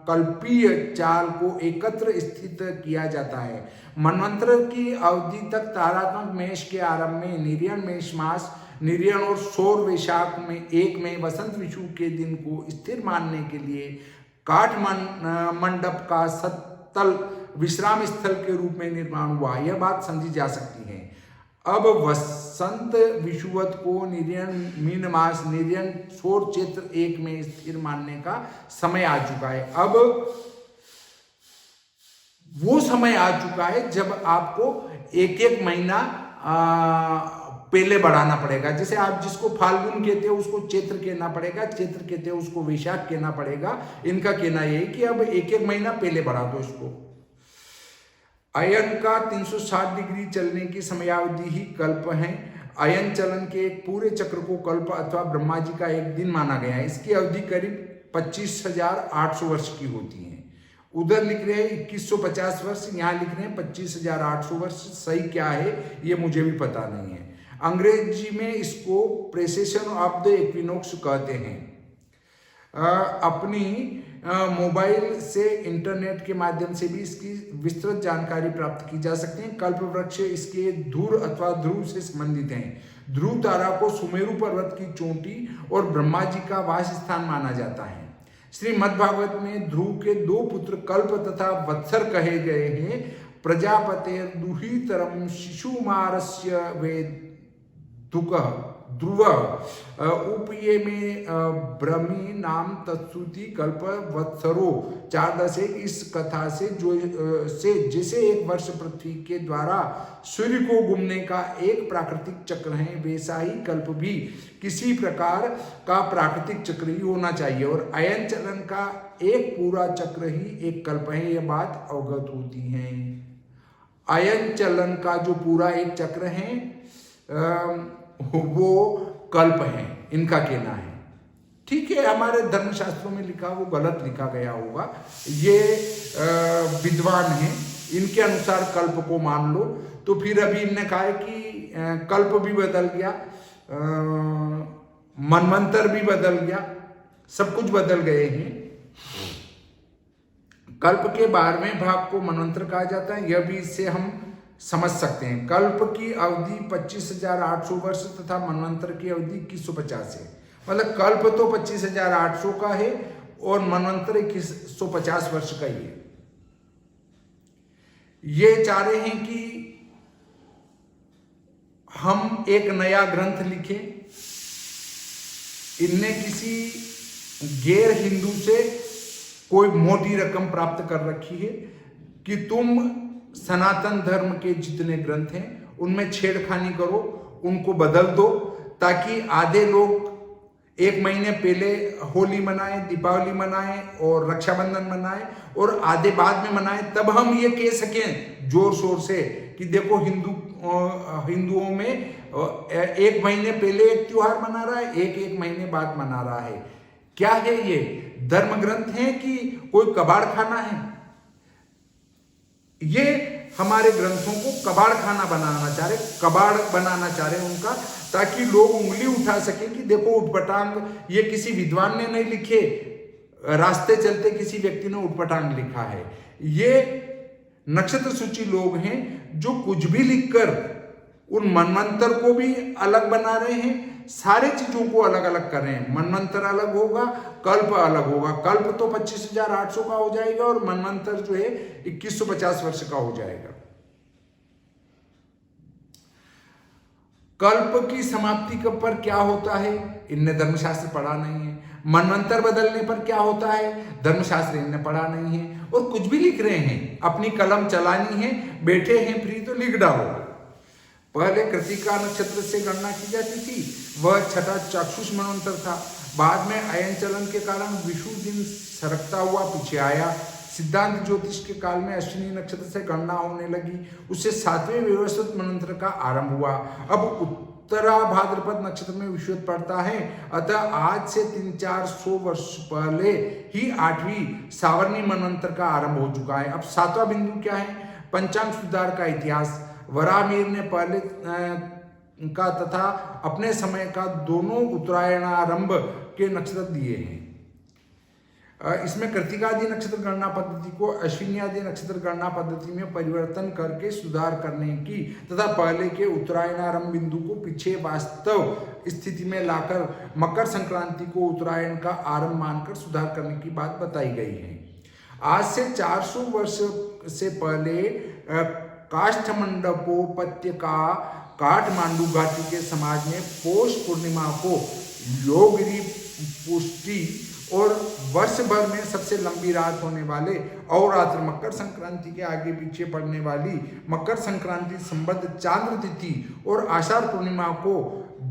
कल्पीय चाल को एकत्र स्थित किया जाता है। मनवंतर की अवधि तक तारात्मक मेष के आरंभ में निर्यण मेष मास, निर्यण और सौर वैशाख में 1 में वसंत विषु के दिन को स्थिर मानने के लिए काठ मंडप का सत्तल विश्राम स्थल के रूप में निर्माण हुआ। यह बात समझी जा सकती है। अब वसंत विषुवत को निर्यण मीन मास, निर्यण सौर चैत्र 1 में स्थिर मानने का समय आ चुका है। अब वो समय आ चुका है जब आपको एक एक महीना पहले बढ़ाना पड़ेगा। जैसे आप जिसको फाल्गुन कहते हैं उसको चैत्र कहना पड़ेगा, चैत्र कहते हैं उसको वैशाख कहना पड़ेगा। इनका कहना यह है कि अब एक एक महीना पहले बढ़ा दो इसको। अयन का 360 डिग्री चलने की समयावधि ही कल्प है। अयन चलन के एक पूरे चक्र को कल्प अथवा ब्रह्मा जी का एक दिन माना गया है। इसकी अवधि करीब 25,800 वर्ष की होती है। उधर लिख रहे हैं 2150 वर्ष, यहाँ लिख रहे हैं 25,800 वर्ष। सही क्या है ये मुझे भी पता नहीं है। अंग्रेजी में इसको प्रेसेशन ऑफ द इक्विनोक्स कहते हैं। अपनी मोबाइल से इंटरनेट के माध्यम से भी इसकी विस्तृत जानकारी प्राप्त की जा सकती है। कल्प वृक्ष इसके धुर अथवा ध्रुव से संबंधित हैं। ध्रुव तारा को सुमेरु पर्वत की चोटी और ब्रह्मा जी का वास स्थान माना जाता है। श्रीमद्भागवत में ध्रुव के 2 पुत्र कल्प तथा वत्सर कहे गए हैं। प्रजापते दुहितरम शिशुमारस्य वेदुकः ध्रुव उपये में ब्रह्मी नाम तत्सुति कल्प वत्सरो 4:10। इस कथा से जैसे एक वर्ष पृथ्वी के द्वारा सूर्य को घूमने का एक प्राकृतिक चक्र है, वैसा ही कल्प भी किसी प्रकार का प्राकृतिक चक्र ही होना चाहिए और अयन चलन का एक पूरा चक्र ही एक कल्प है। यह बात अवगत होती है। अयन चलन का जो पूरा एक चक्र है वो कल्प है, इनका कहना है। ठीक है, हमारे धर्मशास्त्रों में लिखा वो गलत लिखा गया होगा, ये विद्वान हैं, इनके अनुसार कल्प को मान लो। तो फिर अभी इनने कहा है कि कल्प भी बदल गया, मनवंतर भी बदल गया, सब कुछ बदल गए हैं। कल्प के 12वें भाग को मनवंतर कहा जाता है, यह भी इससे हम समझ सकते हैं। कल्प की अवधि 25,800 वर्ष तथा मनवंतर की अवधि 2150 है। मतलब कल्प तो 25,800 का है और मनवंतर 2150 वर्ष का ही है। ये चाह रहे हैं कि हम एक नया ग्रंथ लिखें। इनने किसी गैर हिंदू से कोई मोटी रकम प्राप्त कर रखी है कि तुम सनातन धर्म के जितने ग्रंथ हैं उनमें छेड़खानी करो, उनको बदल दो, ताकि आधे लोग 1 महीने पहले होली मनाएं, दीपावली मनाएं और रक्षाबंधन मनाएं और आधे बाद में मनाएं। तब हम ये कह सकें जोर शोर से कि देखो हिंदुओं में 1 महीने पहले एक त्योहार मना रहा है, एक महीने बाद मना रहा है। क्या है ये? धर्म ग्रंथ है कि कोई कबाड़ खाना है? ये हमारे ग्रंथों को कबाड़ खाना बनाना चाह रहे, कबाड़ बनाना चाह रहे उनका, ताकि लोग उंगली उठा सके कि देखो उटपटांग ये किसी विद्वान ने नहीं लिखे, रास्ते चलते किसी व्यक्ति ने उटपटांग लिखा है। ये नक्षत्र सूची लोग हैं जो कुछ भी लिखकर उन मनवंतर को भी अलग बना रहे हैं, सारे चीजों को अलग अलग कर रहे हैं। मनवंतर अलग होगा, कल्प अलग होगा। कल्प तो 25,800 का हो जाएगा और मनवंतर जो है 2150 वर्ष का हो जाएगा। कल्प की समाप्ति पर क्या होता है? इनने धर्मशास्त्र पढ़ा नहीं है। मनवंतर बदलने पर क्या होता है? धर्मशास्त्र इनने पढ़ा नहीं है। और कुछ भी लिख रहे हैं, अपनी कलम चलानी है, बैठे हैं फ्री तो लिख डालो। पहले कृतिका नक्षत्र से गणना की जाती थी, वह छठा चाक्षुष मनवंतर था। बाद में अयन चलन के कारण विषु दिन सरकता हुआ पीछे आया। सिद्धांत ज्योतिष के काल में अश्विनी नक्षत्र से गणना होने लगी, उससे 7वें व्यवस्थित मनवंतर का आरंभ हुआ। अब उत्तरा भाद्रपद नक्षत्र में विषुवत पड़ता है, अतः आज से 300-400 वर्ष पहले ही 8वीं सावर्णी मनवंतर का आरंभ हो चुका है। अब 7वां बिंदु क्या है? पंचांग सुधार का इतिहास। वराहमिहिर ने पहले का तथा अपने समय का दोनों उत्तरायणारंभ के नक्षत्र दिए हैं। इसमें कृतिकादि नक्षत्र गणना पद्धति को अश्विनी आदि नक्षत्र गणना पद्धति में परिवर्तन करके सुधार करने की तथा पहले के उत्तरायणारंभ बिंदु को पीछे वास्तव स्थिति में लाकर मकर संक्रांति को उत्तरायण का आरंभ मानकर सुधार करने की बात बताई गई है। आज से 400 वर्ष से पहले काष्ठमंडपोपत्य का काठमांडू घाटी के समाज में पौष पूर्णिमा को योगिनी पुष्टि और वर्ष भर में सबसे लंबी रात होने वाले अहोरात्र मकर संक्रांति के आगे पीछे पड़ने वाली मकर संक्रांति संबद्ध चांद्र तिथि और आषाढ़ पूर्णिमा को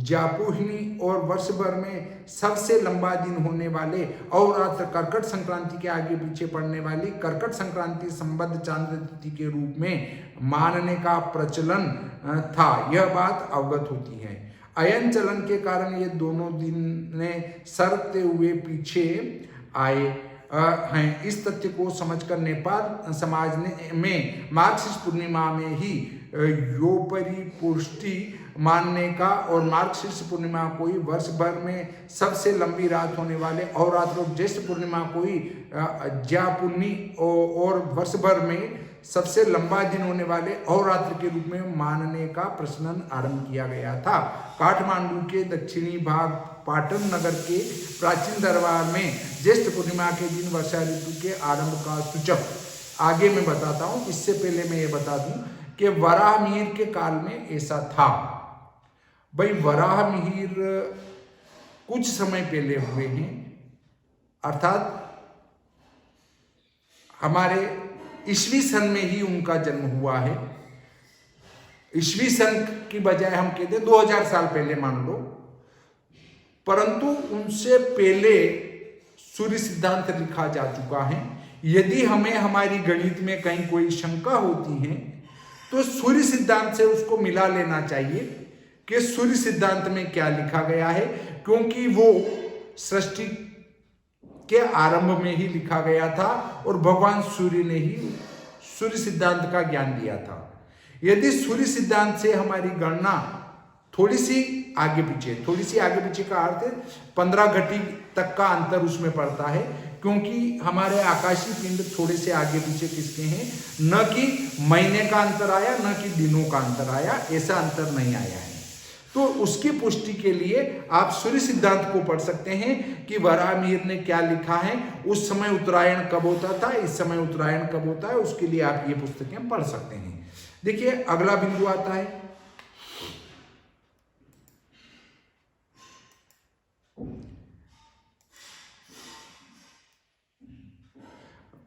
जापुहिनी और वर्ष भर में सबसे लंबा दिन होने वाले अहोरात्र कर्कट संक्रांति के आगे पीछे पड़ने वाली कर्कट संक्रांति संबद्ध चांद्र तिथि के रूप में मानने का प्रचलन था। यह बात अवगत होती है। अयन चलन के कारण ये दोनों दिन सरकते हुए पीछे आए हैं। इस तथ्य को समझकर नेपाल समाज में मार्गशीर्ष पूर्णिमा में ही योपरी पुष्टि मानने का और मार्गशीर्ष पूर्णिमा को ही वर्ष भर में सबसे लंबी रात होने वाले अहोरात्र और ज्येष्ठ पूर्णिमा को ही ज्यापुन्नी और वर्ष भर में सबसे लंबा दिन होने वाले अहोरात्र के रूप में मानने का प्रचलन आरंभ किया गया था। काठमांडू के दक्षिणी भाग पाटन नगर के प्राचीन दरबार में ज्येष्ठ पूर्णिमा के दिन वर्षा ऋतु के आरंभ का सूचक आगे मैं बताता हूँ। इससे पहले मैं ये बता दूं कि वराहमिहिर के काल में ऐसा था। भाई वराहमिहिर कुछ समय पहले हुए हैं, अर्थात हमारे ईस्वी सन में ही उनका जन्म हुआ है। ईस्वी सन की बजाय हम कहते हैं 2000 साल पहले मान लो, परंतु उनसे पहले सूर्य सिद्धांत लिखा जा चुका है। यदि हमें हमारी गणित में कहीं कोई शंका होती है तो सूर्य सिद्धांत से उसको मिला लेना चाहिए कि सूर्य सिद्धांत में क्या लिखा गया है, क्योंकि वो सृष्टि के आरंभ में ही लिखा गया था और भगवान सूर्य ने ही सूर्य सिद्धांत का ज्ञान दिया था। यदि सूर्य सिद्धांत से हमारी गणना थोड़ी सी आगे पीछे का अर्थ है 15 घटी तक का अंतर उसमें पड़ता है, क्योंकि हमारे आकाशीय पिंड थोड़े से आगे पीछे किसके हैं, न कि महीने का अंतर आया न कि दिनों का अंतर आया, ऐसा अंतर नहीं आया है। तो उसकी पुष्टि के लिए आप सूर्य सिद्धांत को पढ़ सकते हैं कि वराहमिहिर ने क्या लिखा है, उस समय उत्तरायण कब होता था, इस समय उत्तरायण कब होता है, उसके लिए आप ये पुस्तकें पढ़ सकते हैं। देखिए अगला बिंदु आता है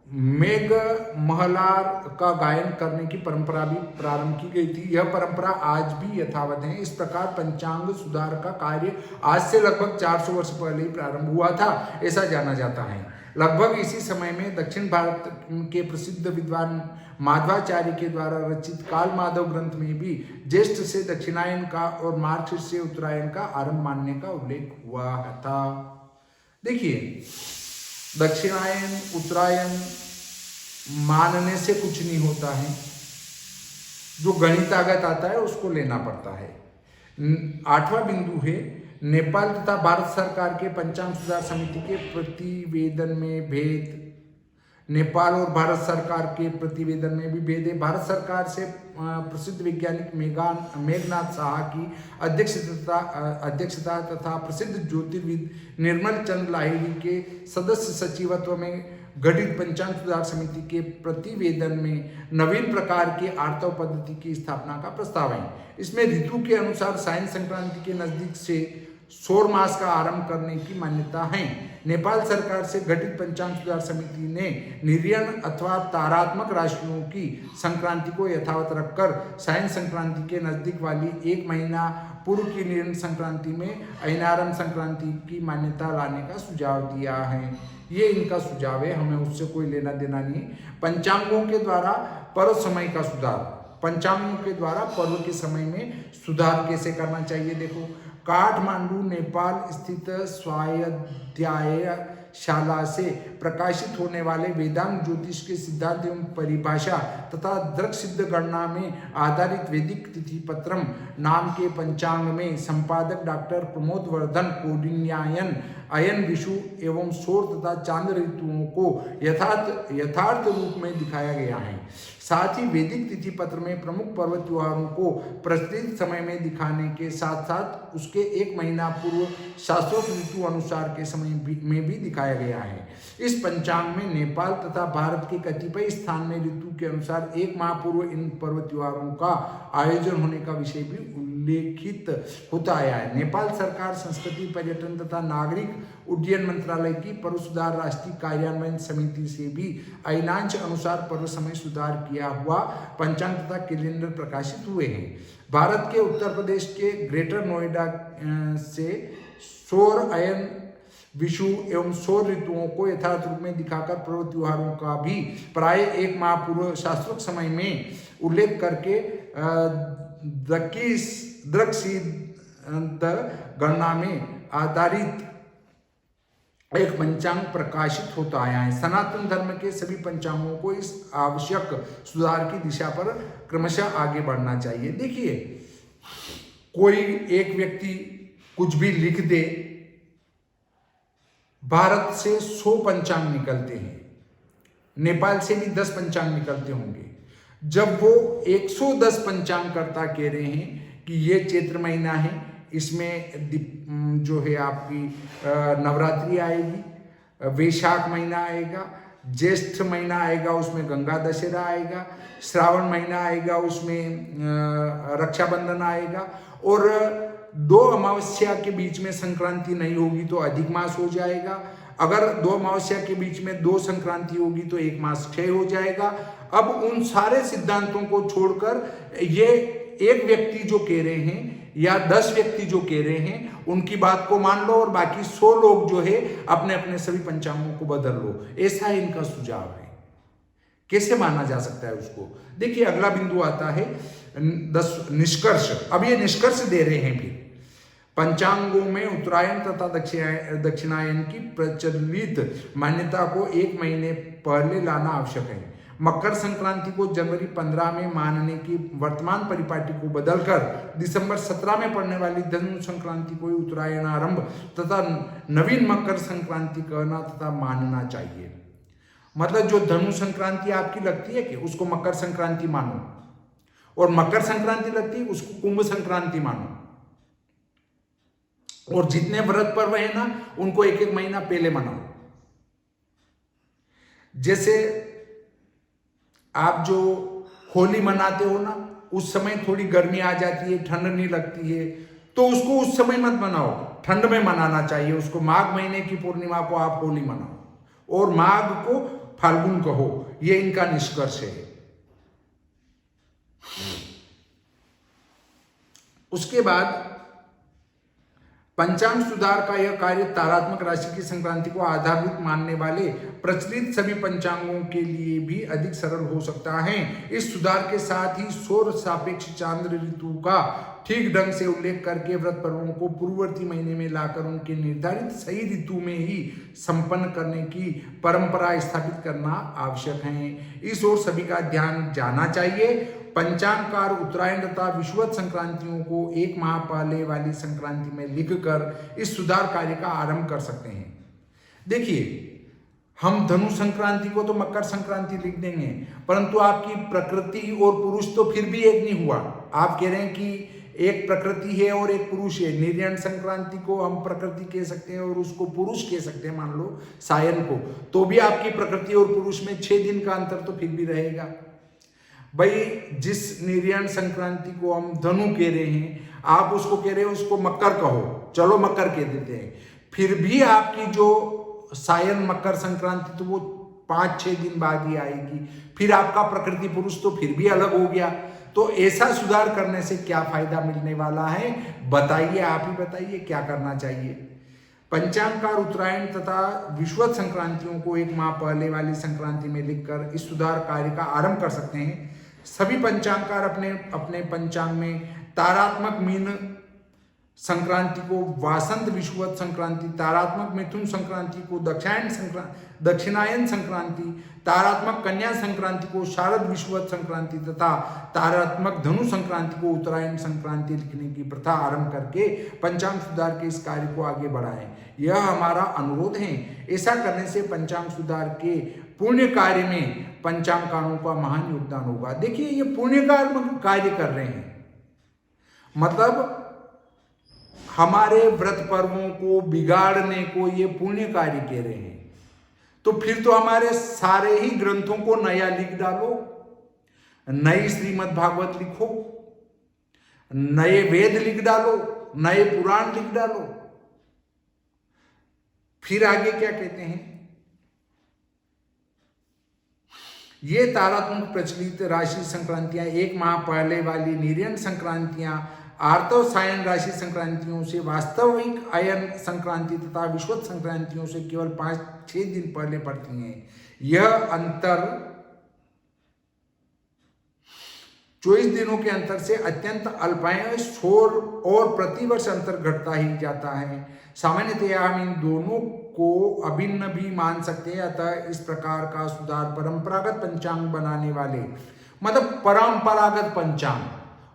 मेघ महलार का गायन करने की परंपरा भी प्रारंभ की गई थी। यह परंपरा आज भी यथावत है। इस प्रकार पंचांग सुधार का कार्य आज से लगभग 400 वर्ष पहले ही प्रारंभ हुआ था, ऐसा जाना जाता है। लगभग इसी समय में दक्षिण भारत के प्रसिद्ध विद्वान माधवाचार्य के द्वारा रचित काल माधव ग्रंथ में भी ज्येष्ठ से दक्षिणायन का और मार्गशीर्ष से उत्तरायण का आरंभ मानने का उल्लेख हुआ था। देखिए दक्षिणायन उत्तरायण मानने से कुछ नहीं होता है, जो गणितागत आता है उसको लेना पड़ता है। 8वां बिंदु है नेपाल तथा भारत सरकार के पंचांग सुधार समिति के प्रतिवेदन में भेद। नेपाल और भारत सरकार के प्रतिवेदन में भी भेद है। भारत सरकार से प्रसिद्ध वैज्ञानिक मेघनाथ साहा की अध्यक्षता तथा प्रसिद्ध ज्योतिर्विद निर्मल चंद लाहिड़ी के सदस्य सचिवत्व में गठित पंचांग सुधार समिति के प्रतिवेदन में नवीन प्रकार के आर्तव पद्धति की स्थापना का प्रस्ताव है। इसमें ऋतु के अनुसार सायन संक्रांति के नजदीक से सौर मास का आरंभ करने की मान्यता है। नेपाल सरकार से गठित पंचांग सुधार समिति ने निर्यण अथवा तारात्मक राशियों की संक्रांति को यथावत रखकर सायन संक्रांति के नजदीक वाली 1 महीना पूर्व की निर्यण संक्रांति में ऐनारम संक्रांति की मान्यता लाने का सुझाव दिया है। ये इनका सुझाव है, हमें उससे कोई लेना देना नहीं। पंचांगों के द्वारा पर्व समय का सुधार। पंचांगों के द्वारा पर्व के समय में सुधार कैसे करना चाहिए, देखो काठमांडू नेपाल स्थित स्वाध्याय शाला से प्रकाशित होने वाले वेदांग ज्योतिष के सिद्धांत एवं परिभाषा तथा दृक सिद्ध गणना में आधारित वैदिक तिथि पत्रम नाम के पंचांग में संपादक डॉक्टर प्रमोद वर्धन कौंडिन्यायन अयन विषु एवं सौर तथा चांद्र ऋतुओं को यथार्थ रूप में दिखाया गया है। साथ ही वैदिक तिथि पत्र में प्रमुख पर्व त्योहारों को प्रतिनिधित समय में दिखाने के साथ साथ उसके 1 महीना पूर्व शास्त्रोक्त ऋतु अनुसार के समय में भी दिखाया गया है। इस पंचांग में नेपाल तथा भारत के कतिपय स्थान में ऋतु के अनुसार 1 माह पूर्व इन पर्व त्योहारों का आयोजन होने का विषय भी उल्लेखित होता आया है। नेपाल सरकार संस्कृति पर्यटन तथा नागरिक उड्डयन मंत्रालय की पर्व सुधार राष्ट्रीय कार्यान्वयन समिति से भी अयनांश अनुसार पर्व समय सुधार किया हुआ पंचांग तथा कैलेंडर प्रकाशित हुए हैं। भारत के उत्तर प्रदेश के ग्रेटर नोएडा से सौर अयन विषु एवं सौर ऋतुओं को यथार्थ रूप में दिखाकर पर्व त्योहारों का भी प्राय 1 माह पूर्व शास्त्रोक्त समय में उल्लेख करके दृक्सिद्ध गणना में आधारित एक पंचांग प्रकाशित होता आया है। सनातन धर्म के सभी पंचांगों को इस आवश्यक सुधार की दिशा पर क्रमशः आगे बढ़ना चाहिए। देखिए कोई एक व्यक्ति कुछ भी लिख दे, भारत से 100 पंचांग निकलते हैं, नेपाल से भी 10 पंचांग निकलते होंगे। जब वो 110 पंचांग कर्ता कह रहे हैं कि ये चैत्र महीना है, इसमें जो है आपकी नवरात्रि आएगी, वैशाख महीना आएगा, ज्येष्ठ महीना आएगा उसमें गंगा दशहरा आएगा, श्रावण महीना आएगा उसमें रक्षाबंधन आएगा, और 2 अमावस्या के बीच में संक्रांति नहीं होगी तो अधिक मास हो जाएगा। अगर 2 अमावस्या के बीच में 2 संक्रांति होगी तो 1 मास क्षय हो जाएगा। अब उन सारे सिद्धांतों को छोड़कर ये एक व्यक्ति जो कह रहे हैं या 10 व्यक्ति जो कह रहे हैं उनकी बात को मान लो और बाकी 100 लोग जो है अपने अपने सभी पंचांगों को बदल लो, ऐसा इनका सुझाव है। कैसे माना जा सकता है उसको? देखिए अगला बिंदु आता है 10 निष्कर्ष। अब ये निष्कर्ष दे रहे हैं भी। पंचांगों में उत्तरायण तथा दक्षिणायन की प्रचलित मान्यता को 1 महीने पहले लाना आवश्यक है। मकर संक्रांति को जनवरी 15 में मानने की वर्तमान परिपाटी को बदलकर दिसंबर 17 में पड़ने वाली धनु संक्रांति को उत्तरायण आरंभ तथा नवीन मकर संक्रांति कहना तथा मानना चाहिए। मतलब जो धनु संक्रांति आपकी लगती है कि उसको मकर संक्रांति मानो, और मकर संक्रांति लगती है उसको कुंभ संक्रांति मानो, और जितने व्रत पर्व है ना उनको 1-1 महीना पहले मनाओ। जैसे आप जो होली मनाते हो ना, उस समय थोड़ी गर्मी आ जाती है, ठंड नहीं लगती है, तो उसको उस समय मत मनाओ, ठंड में मनाना चाहिए उसको। माघ महीने की पूर्णिमा को आप होली मनाओ और माघ को फाल्गुन कहो, ये इनका निष्कर्ष है। उसके बाद पंचांग सुधार का यह कार्य तारात्मक राशि की संक्रांति को आधारभूत मानने वाले प्रचलित सभी पंचांगों के लिए भी अधिक सरल हो सकता है। इस सुधार के साथ ही सौर सापेक्ष चांद्र ऋतु का ठीक ढंग से उल्लेख करके व्रत पर्वों को पूर्ववर्ती महीने में लाकर उनके निर्धारित सही ऋतु में ही संपन्न करने की परंपरा स्थापित करना आवश्यक है। इस ओर सभी का ध्यान जाना चाहिए। पंचांगकार उत्तरायण तथा विषुवत संक्रांतियों को 1 माह पहले वाली संक्रांति में लिखकर इस सुधार कार्य का आरंभ कर सकते हैं। देखिए, हम धनु संक्रांति को तो मकर संक्रांति लिख देंगे, परंतु आपकी प्रकृति और पुरुष तो फिर भी एक नहीं हुआ। आप कह रहे हैं कि एक प्रकृति है और एक पुरुष है। निर्यण संक्रांति को हम प्रकृति कह सकते हैं और उसको पुरुष कह सकते हैं, मान लो सायन को, तो भी आपकी प्रकृति और पुरुष में 6 दिन का अंतर तो फिर भी रहेगा। भाई, जिस निर्यण संक्रांति को हम धनु कह रहे हैं, आप उसको कह रहे हो उसको मकर कहो, चलो मकर कह देते हैं, फिर भी आपकी जो सायन मकर संक्रांति तो वो 5-6 दिन बाद ही आएगी। फिर आपका प्रकृति पुरुष तो फिर भी अलग हो गया। तो ऐसा सुधार करने से क्या फायदा मिलने वाला है, बताइए, आप ही बताइए क्या करना चाहिए। पंचांगकार उत्तरायण तथा विषुवत संक्रांतियों को 1 माह पहले वाली संक्रांति में लिखकर इस सुधार कार्य का आरंभ कर सकते हैं। सभी पंचांगकार अपने अपने पंचांग में तारात्मक मीन संक्रांति को वासंत विषुवत संक्रांति, तारात्मक मिथुन संक्रांति को दक्षिणायन संक्रांति, तारात्मक कन्या संक्रांति को शारद विषुवत संक्रांति तथा तारात्मक धनु संक्रांति को उत्तरायण संक्रांति लिखने की प्रथा आरंभ करके पंचांग सुधार के इस कार्य को आगे बढ़ाएं। यह हमारा अनुरोध है। ऐसा करने से पंचांग सुधार के पुण्य कार्य में पंचांगकारों का महान योगदान होगा। देखिए, ये पुण्य कार्य कर रहे हैं, मतलब हमारे व्रत पर्वों को बिगाड़ने को ये पुण्य कार्य कह रहे हैं। तो फिर तो हमारे सारे ही ग्रंथों को नया लिख डालो, नई श्रीमद् भागवत लिखो, नए वेद लिख डालो, नए पुराण लिख डालो। फिर आगे क्या कहते हैं, ये तारात्मक प्रचलित राशि संक्रांतियां 1 माह पहले वाली निर्यण संक्रांतियां आर्तव सायन राशि संक्रांतियों से वास्तविक अयन संक्रांति तथा विषुवत संक्रांतियों से केवल 5-6 दिन पहले पड़ती हैं। यह अंतर 24 दिनों के अंतर से अत्यंत अल्पायन शोर और प्रतिवर्ष अंतर घटता ही जाता है। सामान्यतः हम इन दोनों को अभिन्न भी मान सकते हैं। अतः इस प्रकार का सुधार परंपरागत पंचांग बनाने वाले, मतलब परंपरागत पंचांग,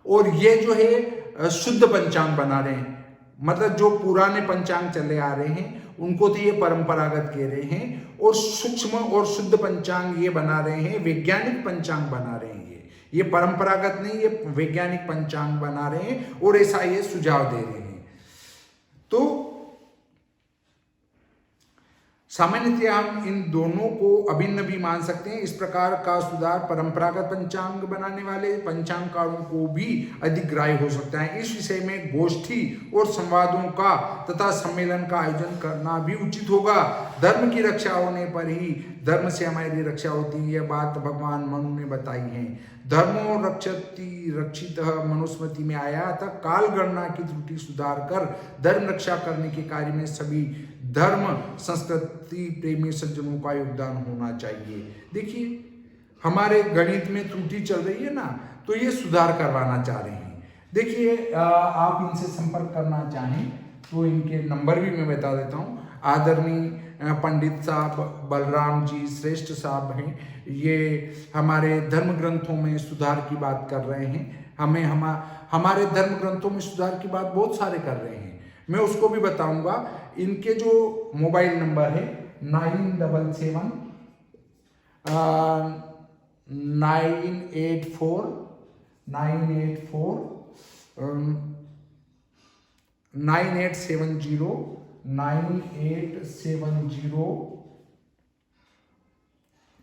और ये जो है शुद्ध पंचांग बना रहे हैं, मतलब जो पुराने पंचांग चले आ रहे हैं उनको तो ये परंपरागत कह रहे हैं, और सूक्ष्म और शुद्ध पंचांग ये बना रहे हैं, वैज्ञानिक पंचांग बना रहे हैं। ये परंपरागत नहीं, ये वैज्ञानिक पंचांग बना रहे हैं और ऐसा ये सुझाव दे रहे हैं। तो सामान्यतः हम इन दोनों को अभिन्न भी मान सकते हैं। इस प्रकार का सुधार परंपरागत पंचांग बनाने वाले पंचांगकारों को भी अधिक ग्राह्य हो सकता है। इस विषय में गोष्ठी और संवादों का तथा सम्मेलन का आयोजन करना भी उचित होगा। धर्म की रक्षा होने पर ही धर्म से हमारी रक्षा होती है, यह बात भगवान मनु ने बताई है। धर्मो रक्षति रक्षित मनुस्मृति में आया था। काल गणना की त्रुटि सुधार कर धर्म रक्षा करने के कार्य में सभी धर्म संस्कृति प्रेमी सज्जनों का योगदान होना चाहिए। देखिए, हमारे गणित में त्रुटि चल रही है ना, तो ये सुधार करवाना चाह रहे हैं। देखिए आप इनसे संपर्क करना चाहें तो इनके नंबर भी मैं बता देता हूँ। आदरणीय पंडित साहब बलराम जी श्रेष्ठ साहब हैं, ये हमारे धर्म ग्रंथों में सुधार की बात कर रहे हैं। हमारे धर्म ग्रंथों में सुधार की बात बहुत सारे कर रहे हैं, मैं उसको भी बताऊंगा। इनके जो मोबाइल नंबर है 977 984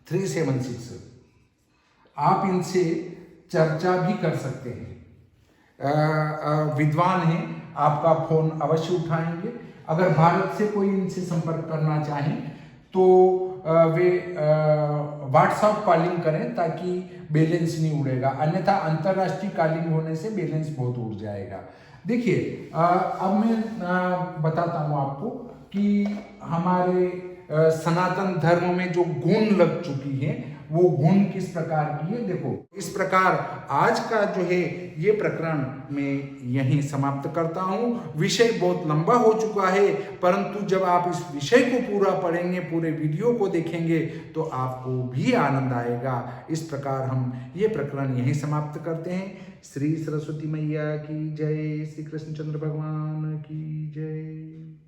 376। आप इनसे चर्चा भी कर सकते हैं। विद्वान हैं, आपका फोन अवश्य उठाएंगे। अगर भारत से कोई इनसे संपर्क करना चाहें तो वे व्हाट्सएप कॉलिंग करें ताकि बैलेंस नहीं उड़ेगा, अन्यथा अंतर्राष्ट्रीय कॉलिंग होने से बैलेंस बहुत उड़ जाएगा। देखिए अब मैं बताता हूँ आपको कि हमारे सनातन धर्म में जो गुण लग चुकी है वो गुण किस प्रकार की है। देखो इस प्रकार आज का जो है ये प्रकरण मैं यहीं समाप्त करता हूँ। विषय बहुत लंबा हो चुका है, परंतु जब आप इस विषय को पूरा पढ़ेंगे, पूरे वीडियो को देखेंगे तो आपको भी आनंद आएगा। इस प्रकार हम ये प्रकरण यहीं समाप्त करते हैं। श्री सरस्वती मैया की जय, श्री कृष्णचंद्र भगवान की जय।